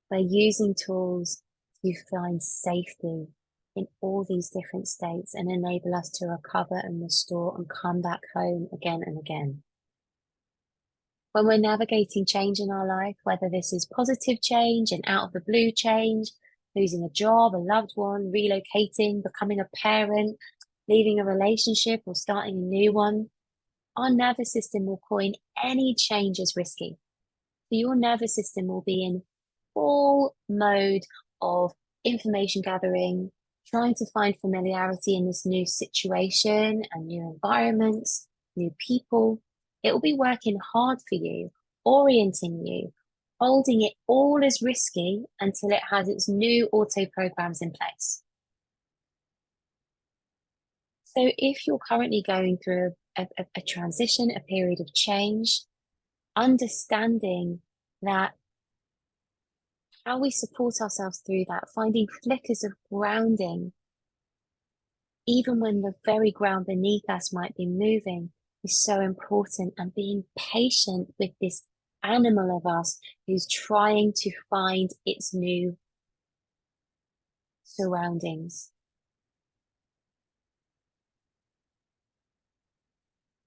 We're using tools to find safety in all these different states and enable us to recover and restore and come back home again and again. When we're navigating change in our life, whether this is positive change and out of the blue change, losing a job, a loved one, relocating, becoming a parent, leaving a relationship or starting a new one, our nervous system will coin any change as risky. So your nervous system will be in full mode of information gathering, trying to find familiarity in this new situation and new environments, new people. It will be working hard for you, orienting you, holding it all as risky until it has its new auto programs in place. So if you're currently going through a transition, a period of change, understanding that how we support ourselves through that, finding flickers of grounding, even when the very ground beneath us might be moving, is so important. And being patient with this animal of us who's trying to find its new surroundings.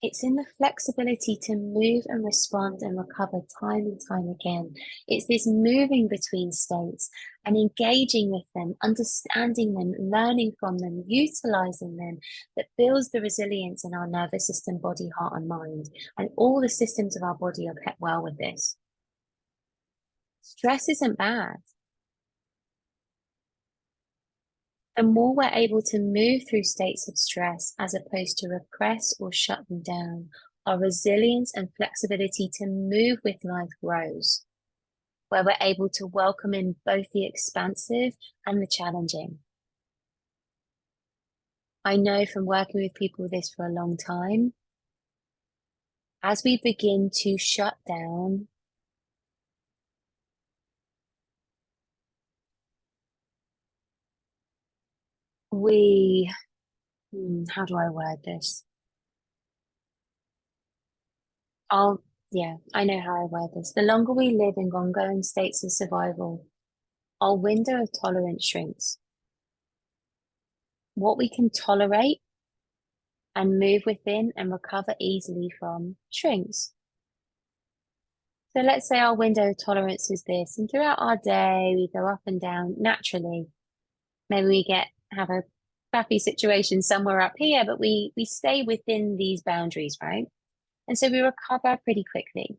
It's in the flexibility to move and respond and recover time and time again. It's this moving between states and engaging with them, understanding them, learning from them, utilizing them, that builds the resilience in our nervous system, body, heart, and mind. And all the systems of our body are kept well with this. Stress isn't bad. The more we're able to move through states of stress as opposed to repress or shut them down, our resilience and flexibility to move with life grows, where we're able to welcome in both the expansive and the challenging. I know from working with people with this for a long time, as we begin to shut down, how do I word this? Yeah, I know how I word this. The longer we live in ongoing states of survival, our window of tolerance shrinks. What we can tolerate and move within and recover easily from shrinks. So let's say our window of tolerance is this, and throughout our day, we go up and down naturally. Maybe we have a crappy situation somewhere up here, but we stay within these boundaries, right? And so we recover pretty quickly.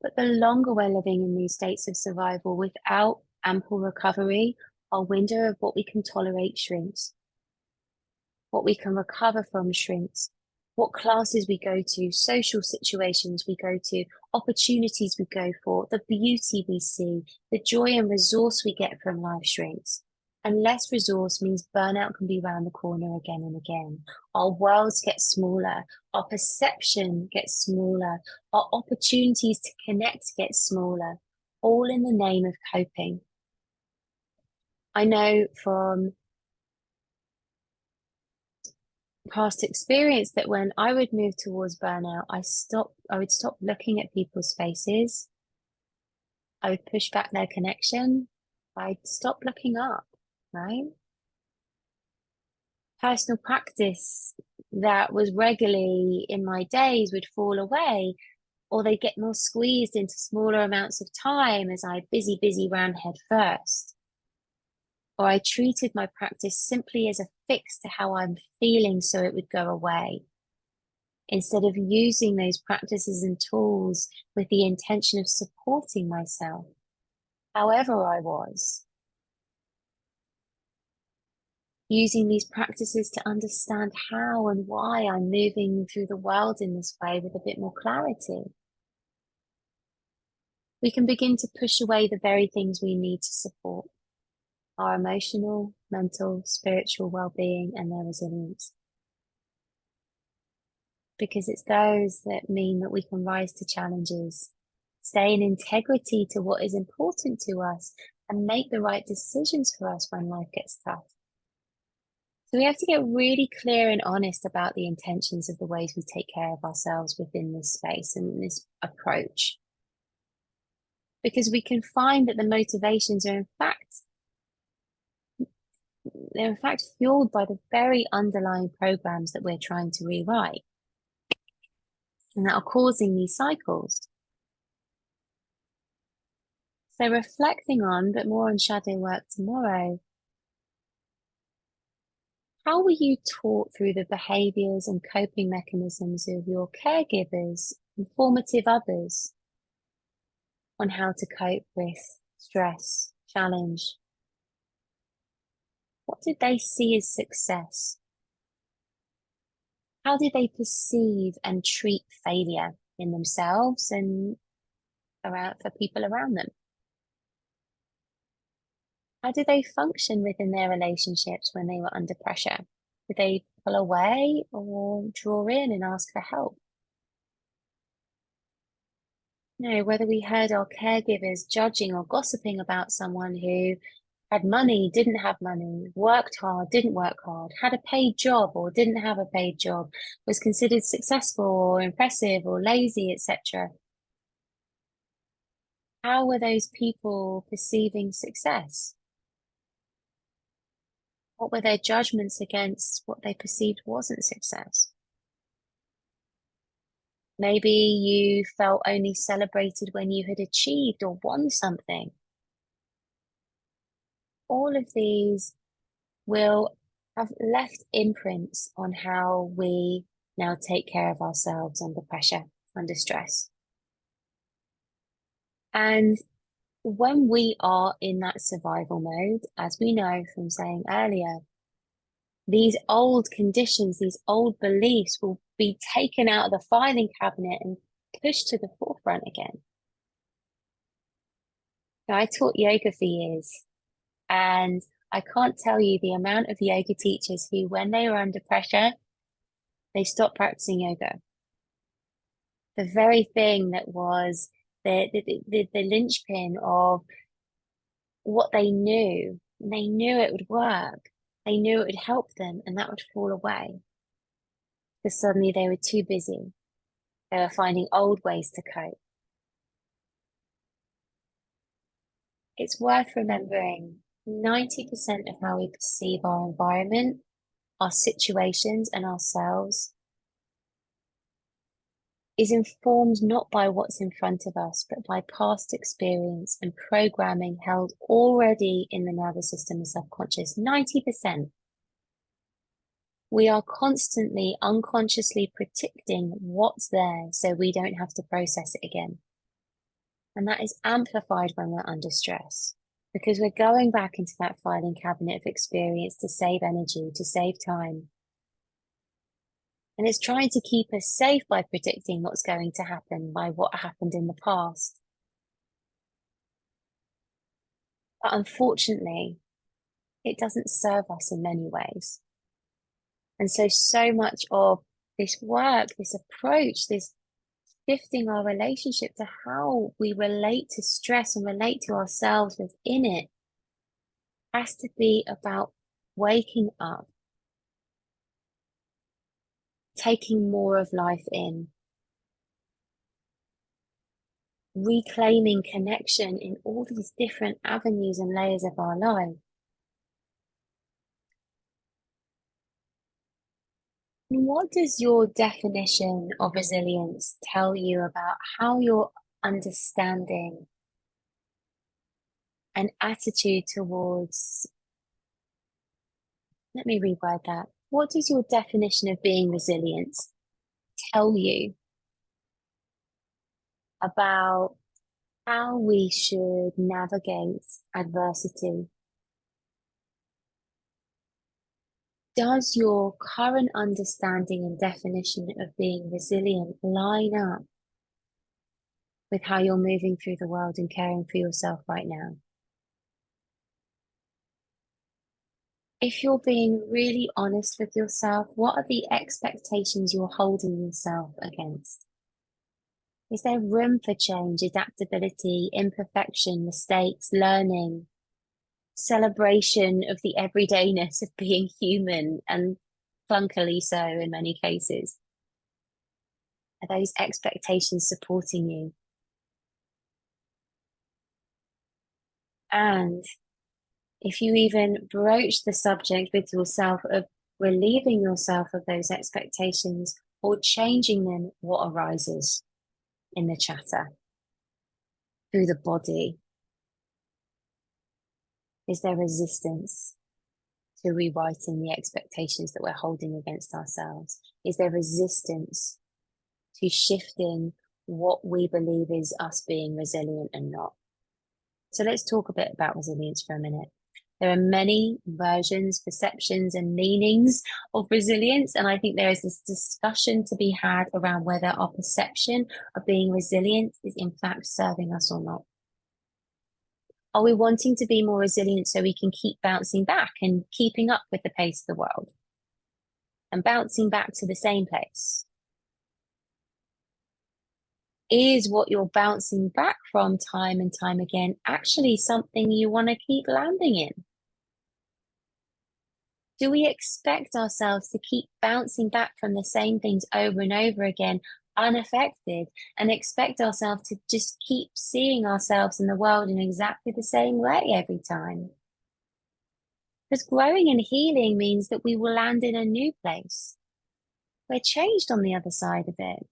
But the longer we're living in these states of survival without ample recovery, our window of what we can tolerate shrinks. What we can recover from shrinks. What classes we go to, social situations we go to, opportunities we go for, the beauty we see, the joy and resource we get from life shrinks. And less resource means burnout can be around the corner again and again. Our worlds get smaller. Our perception gets smaller. Our opportunities to connect get smaller, all in the name of coping. I know from past experience that when I would move towards burnout, I would stop looking at people's faces. I would push back their connection. I'd stop looking up, right? Personal practice that was regularly in my days would fall away, or they get more squeezed into smaller amounts of time as I busy ran head first. Or I treated my practice simply as a fix to how I'm feeling so it would go away, instead of using those practices and tools with the intention of supporting myself, however I was. Using these practices to understand how and why I'm moving through the world in this way with a bit more clarity. We can begin to push away the very things we need to support our emotional, mental, spiritual well-being and their resilience. Because it's those that mean that we can rise to challenges, stay in integrity to what is important to us, and make the right decisions for us when life gets tough. So we have to get really clear and honest about the intentions of the ways we take care of ourselves within this space and this approach. Because we can find that the motivations are they're in fact fueled by the very underlying programs that we're trying to rewrite and that are causing these cycles. So reflecting on, but more on shadow work tomorrow, how were you taught through the behaviors and coping mechanisms of your caregivers and formative others on how to cope with stress, challenge? What did they see as success? How did they perceive and treat failure in themselves and for people around them? How do they function within their relationships when they were under pressure? Did they pull away or draw in and ask for help? Whether we heard our caregivers judging or gossiping about someone who had money, didn't have money, worked hard, didn't work hard, had a paid job or didn't have a paid job, was considered successful or impressive or lazy, etc. How were those people perceiving success? What were their judgments against what they perceived wasn't success? Maybe you felt only celebrated when you had achieved or won something. All of these will have left imprints on how we now take care of ourselves under pressure, under stress. And when we are in that survival mode, as we know from saying earlier, these old conditions, these old beliefs will be taken out of the filing cabinet and pushed to the forefront again. Now, I taught yoga for years, and I can't tell you the amount of yoga teachers who, when they were under pressure, they stopped practicing yoga. The very thing that was the linchpin of what they knew it would work. They knew it would help them, and that would fall away. Because suddenly they were too busy. They were finding old ways to cope. It's worth remembering 90% of how we perceive our environment, our situations, and ourselves is informed not by what's in front of us, but by past experience and programming held already in the nervous system and subconscious. 90%. We are constantly unconsciously predicting what's there so we don't have to process it again. And that is amplified when we're under stress because we're going back into that filing cabinet of experience to save energy, to save time. And it's trying to keep us safe by predicting what's going to happen, by what happened in the past. But unfortunately, it doesn't serve us in many ways. And so much of this work, this approach, this shifting our relationship to how we relate to stress and relate to ourselves within it has to be about waking up, taking more of life in, reclaiming connection in all these different avenues and layers of our life. What does your definition of resilience tell you about how your understanding and attitude towards, let me reword that. What does your definition of being resilient tell you about how we should navigate adversity? Does your current understanding and definition of being resilient line up with how you're moving through the world and caring for yourself right now? If you're being really honest with yourself, what are the expectations you're holding yourself against? Is there room for change, adaptability, imperfection, mistakes, learning, celebration of the everydayness of being human and clunkily so in many cases? Are those expectations supporting you? And if you even broach the subject with yourself of relieving yourself of those expectations or changing them, what arises in the chatter through the body? Is there resistance to rewriting the expectations that we're holding against ourselves? Is there resistance to shifting what we believe is us being resilient and not? So let's talk a bit about resilience for a minute. There are many versions, perceptions, and meanings of resilience. And I think there is this discussion to be had around whether our perception of being resilient is in fact serving us or not. Are we wanting to be more resilient so we can keep bouncing back and keeping up with the pace of the world and bouncing back to the same place? Is what you're bouncing back from time and time again actually something you want to keep landing in? Do we expect ourselves to keep bouncing back from the same things over and over again, unaffected, and expect ourselves to just keep seeing ourselves in the world in exactly the same way every time? Because growing and healing means that we will land in a new place. We're changed on the other side of it.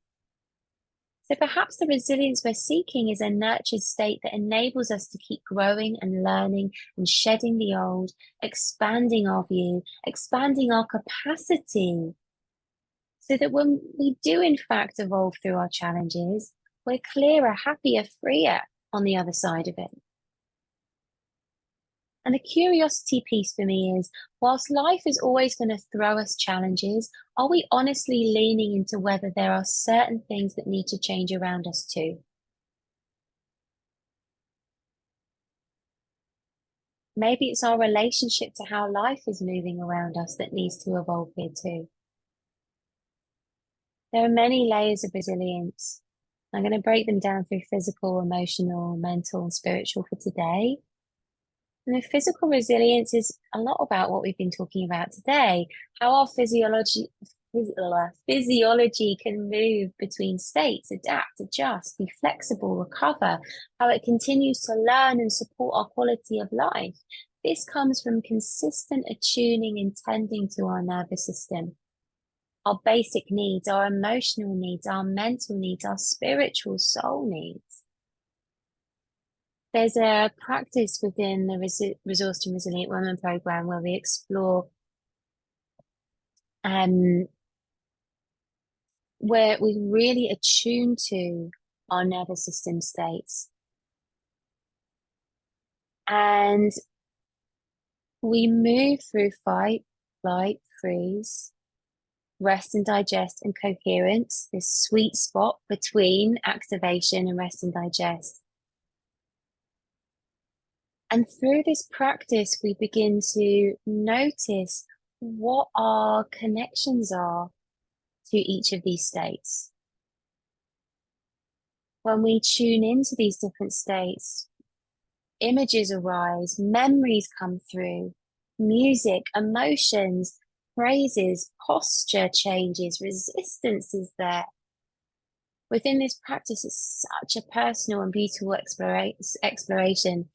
So perhaps the resilience we're seeking is a nurtured state that enables us to keep growing and learning and shedding the old, expanding our view, expanding our capacity, so that when we do in fact evolve through our challenges, we're clearer, happier, freer on the other side of it. And the curiosity piece for me is, whilst life is always going to throw us challenges, are we honestly leaning into whether there are certain things that need to change around us too? Maybe it's our relationship to how life is moving around us that needs to evolve here too. There are many layers of resilience. I'm going to break them down through physical, emotional, mental, and spiritual for today. And the physical resilience is a lot about what we've been talking about today, how our physiology can move between states, adapt, adjust, be flexible, recover, how it continues to learn and support our quality of life. This comes from consistent attuning and tending to our nervous system, our basic needs, our emotional needs, our mental needs, our spiritual soul needs. There's a practice within the Resource to Resilient Women program where we explore where we really attune to our nervous system states. And we move through fight, flight, freeze, rest and digest, and coherence, this sweet spot between activation and rest and digest. And through this practice, we begin to notice what our connections are to each of these states. When we tune into these different states, images arise, memories come through, music, emotions, phrases, posture changes, resistance is there. Within this practice, it's such a personal and beautiful exploration.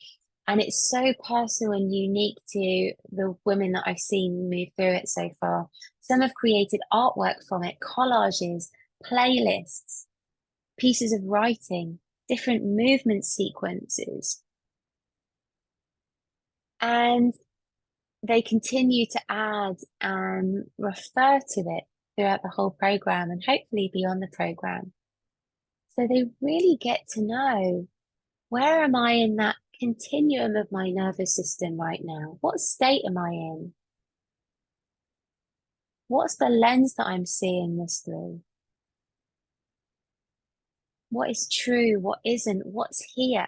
And it's so personal and unique to the women that I've seen move through it so far. Some have created artwork from it, collages, playlists, pieces of writing, different movement sequences. And they continue to add and refer to it throughout the whole program and hopefully beyond the program. So they really get to know, where am I in that continuum of my nervous system right now? What state am I in? What's the lens that I'm seeing this through? What is true? What isn't? What's here?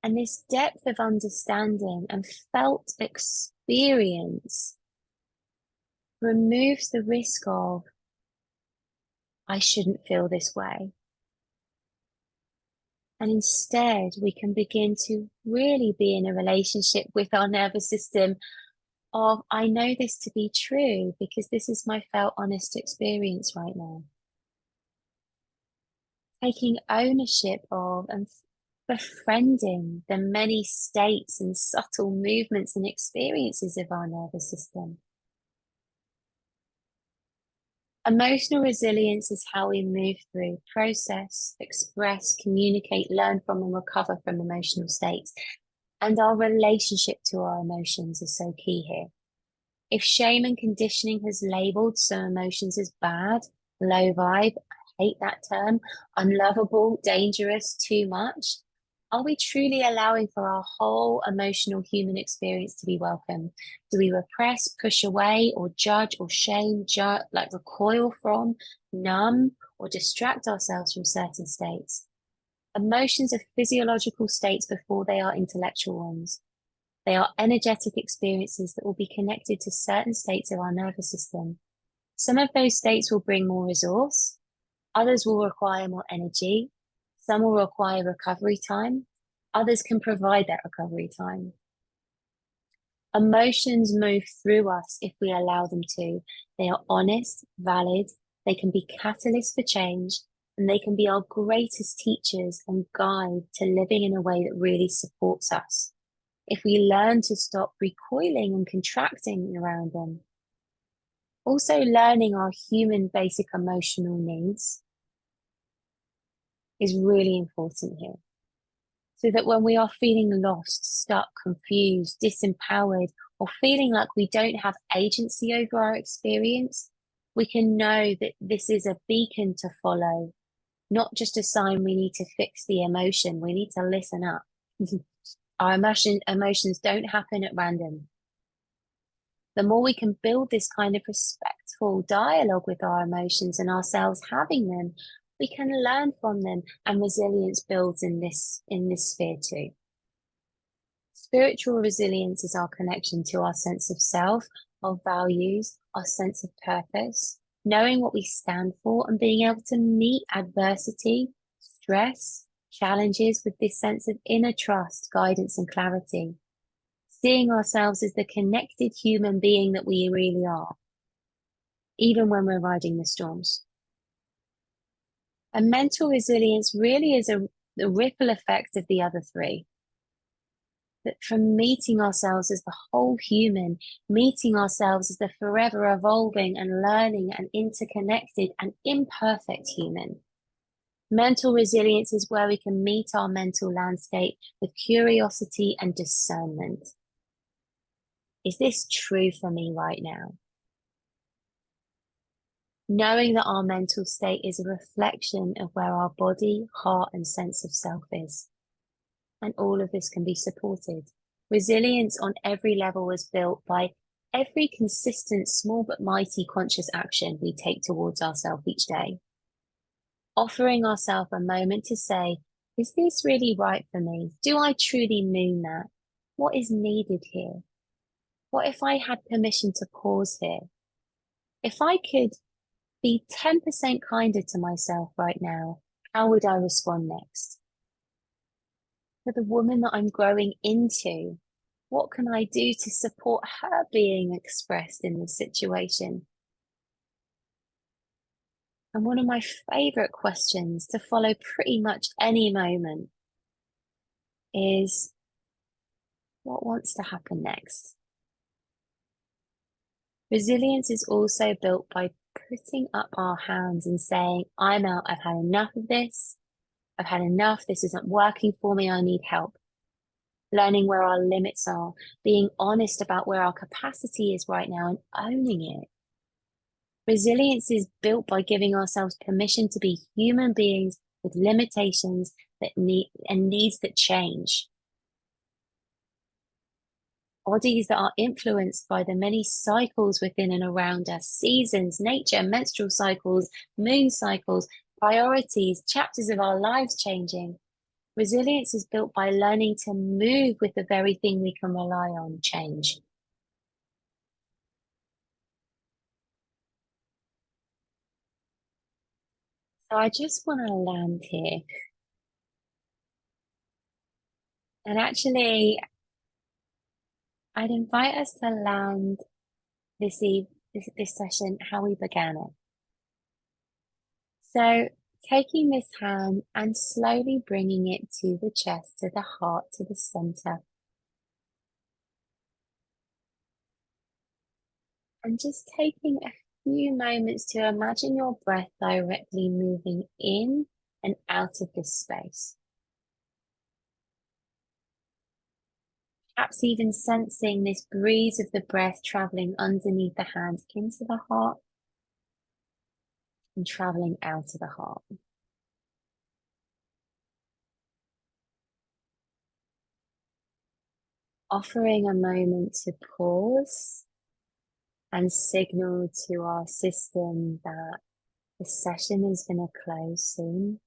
And this depth of understanding and felt experience removes the risk of, I shouldn't feel this way. And instead, we can begin to really be in a relationship with our nervous system of, I know this to be true because this is my felt honest experience right now. Taking ownership of and befriending the many states and subtle movements and experiences of our nervous system. Emotional resilience is how we move through, process, express, communicate, learn from, and recover from emotional states. And our relationship to our emotions is so key here. If shame and conditioning has labeled some emotions as bad, low vibe, I hate that term, unlovable, dangerous, too much, are we truly allowing for our whole emotional human experience to be welcome? Do we repress, push away, or judge or shame, recoil from, numb, or distract ourselves from certain states? Emotions are physiological states before they are intellectual ones. They are energetic experiences that will be connected to certain states of our nervous system. Some of those states will bring more resource, others will require more energy, some will require recovery time, others can provide that recovery time. Emotions move through us if we allow them to. They are honest, valid, they can be catalysts for change, and they can be our greatest teachers and guide to living in a way that really supports us. If we learn to stop recoiling and contracting around them. Also, learning our human basic emotional needs is really important here. So that when we are feeling lost, stuck, confused, disempowered, or feeling like we don't have agency over our experience, we can know that this is a beacon to follow, not just a sign we need to fix the emotion. We need to listen up. Our emotions don't happen at random. The more we can build this kind of respectful dialogue with our emotions and ourselves having them, we can learn from them, and resilience builds in this sphere too. Spiritual resilience is our connection to our sense of self, our values, our sense of purpose, knowing what we stand for and being able to meet adversity, stress, challenges with this sense of inner trust, guidance, and clarity. Seeing ourselves as the connected human being that we really are, even when we're riding the storms. And mental resilience really is a ripple effect of the other three. That from meeting ourselves as the whole human, meeting ourselves as the forever evolving and learning and interconnected and imperfect human. Mental resilience is where we can meet our mental landscape with curiosity and discernment. Is this true for me right now? Knowing that our mental state is a reflection of where our body, heart, and sense of self is. And all of this can be supported. Resilience on every level was built by every consistent, small but mighty conscious action we take towards ourselves each day. Offering ourselves a moment to say, is this really right for me? Do I truly mean that? What is needed here? What if I had permission to pause here? If I could be 10% kinder to myself right now, how would I respond next? For the woman that I'm growing into, what can I do to support her being expressed in this situation? And one of my favorite questions to follow pretty much any moment is, what wants to happen next? Resilience is also built by putting up our hands and saying, I'm out, I've had enough of this. I've had enough. This isn't working for me. I need help. Learning where our limits are, being honest about where our capacity is right now and owning it. Resilience is built by giving ourselves permission to be human beings with limitations that needs that change. Bodies that are influenced by the many cycles within and around us, seasons, nature, menstrual cycles, moon cycles, priorities, chapters of our lives changing. Resilience is built by learning to move with the very thing we can rely on, change. So I just want to land here. And actually, I'd invite us to land this session how we began it. So taking this hand and slowly bringing it to the chest, to the heart, to the center. And just taking a few moments to imagine your breath directly moving in and out of this space. Perhaps even sensing this breeze of the breath traveling underneath the hand into the heart and traveling out of the heart. Offering a moment to pause and signal to our system that the session is going to close soon.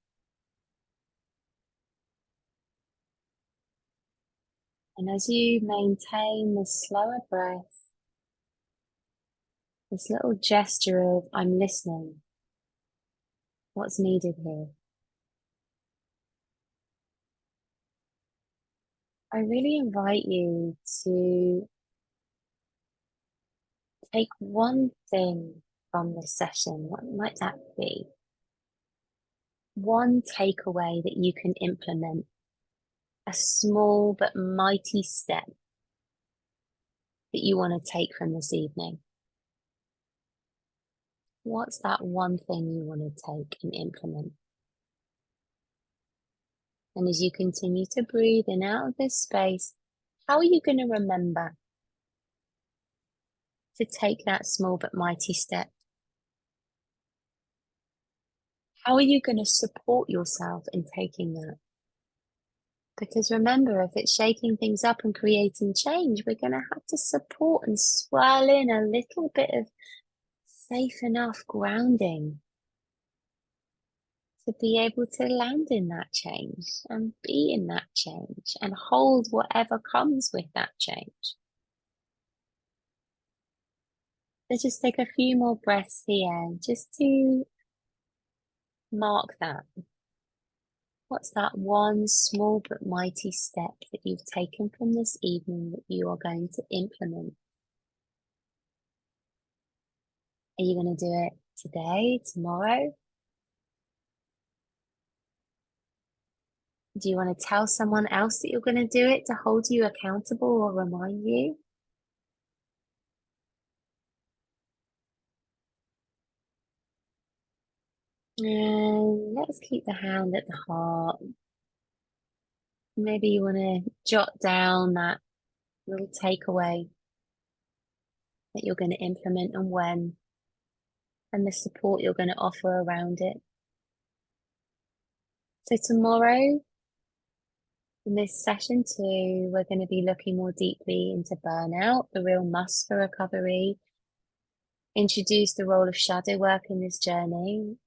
And as you maintain this slower breath, this little gesture of I'm listening, what's needed here? I really invite you to take one thing from this session. What might that be? One takeaway that you can implement, a small but mighty step that you want to take from this evening. What's that one thing you want to take and implement? And as you continue to breathe in out of this space, how are you going to remember to take that small but mighty step? How are you going to support yourself in taking that? Because remember, if it's shaking things up and creating change, we're going to have to support and swirl in a little bit of safe enough grounding to be able to land in that change and be in that change and hold whatever comes with that change. So just take a few more breaths here just to mark that. What's that one small but mighty step that you've taken from this evening that you are going to implement? Are you going to do it today, tomorrow? Do you want to tell someone else that you're going to do it to hold you accountable or remind you? And let's keep the hand at the heart. Maybe you want to jot down that little takeaway that you're going to implement and when, and the support you're going to offer around it. So tomorrow, in this session 2, we're going to be looking more deeply into burnout, the real must for recovery, introduce the role of shadow work in this journey,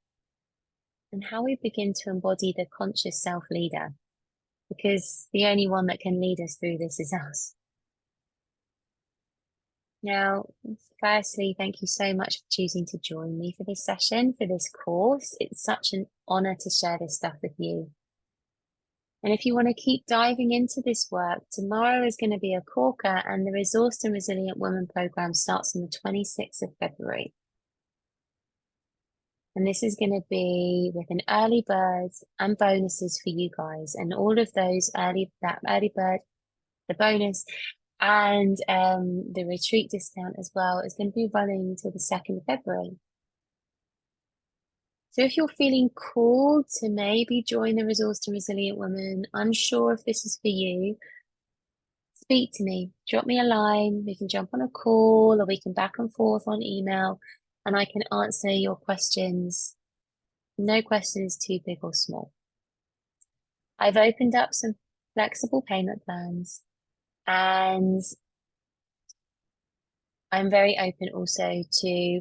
and how we begin to embody the conscious self-leader, because the only one that can lead us through this is us. Now, firstly, thank you so much for choosing to join me for this session, for this course. It's such an honor to share this stuff with you. And if you want to keep diving into this work, tomorrow is going to be a corker, and the Resourced and Resilient Women program starts on the 26th of February. And this is going to be with an early bird and bonuses for you guys. And all of those that early bird, the bonus, and the retreat discount as well is going to be running until the 2nd of February. So if you're feeling called to maybe join the Resourced and Resilient Women, unsure if this is for you, speak to me, drop me a line. We can jump on a call or we can back and forth on email and I can answer your questions. No question is too big or small. I've opened up some flexible payment plans and I'm very open also to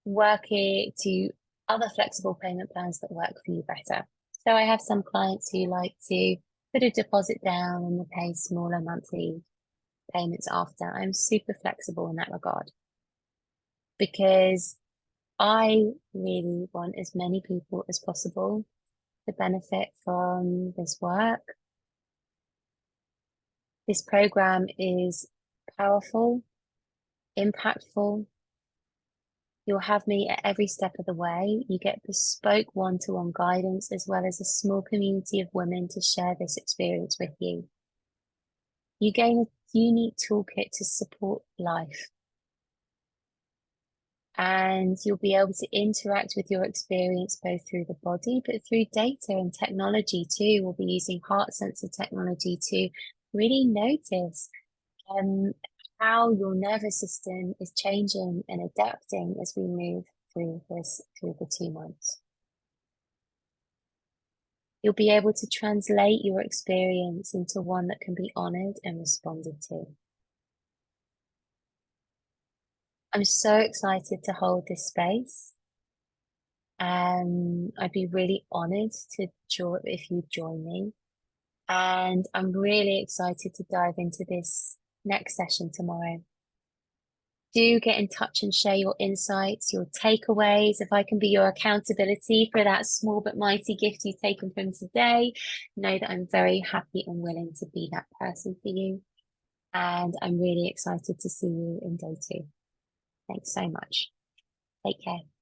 working to other flexible payment plans that work for you better. So I have some clients who like to put a deposit down and pay smaller monthly payments after. I'm super flexible in that regard because I really want as many people as possible to benefit from this work. This program is powerful, impactful. You'll have me at every step of the way. You get bespoke one-to-one guidance as well as a small community of women to share this experience with you. You gain a unique toolkit to support life. And you'll be able to interact with your experience both through the body, but through data and technology too. We'll be using heart sensor technology to really notice how your nervous system is changing and adapting as we move through the 2 months. You'll be able to translate your experience into one that can be honored and responded to. I'm so excited to hold this space. I'd be really honored if you join me. And I'm really excited to dive into this next session tomorrow. Do get in touch and share your insights, your takeaways. If I can be your accountability for that small but mighty gift you've taken from today, know that I'm very happy and willing to be that person for you. And I'm really excited to see you in day 2. Thanks so much. Take care.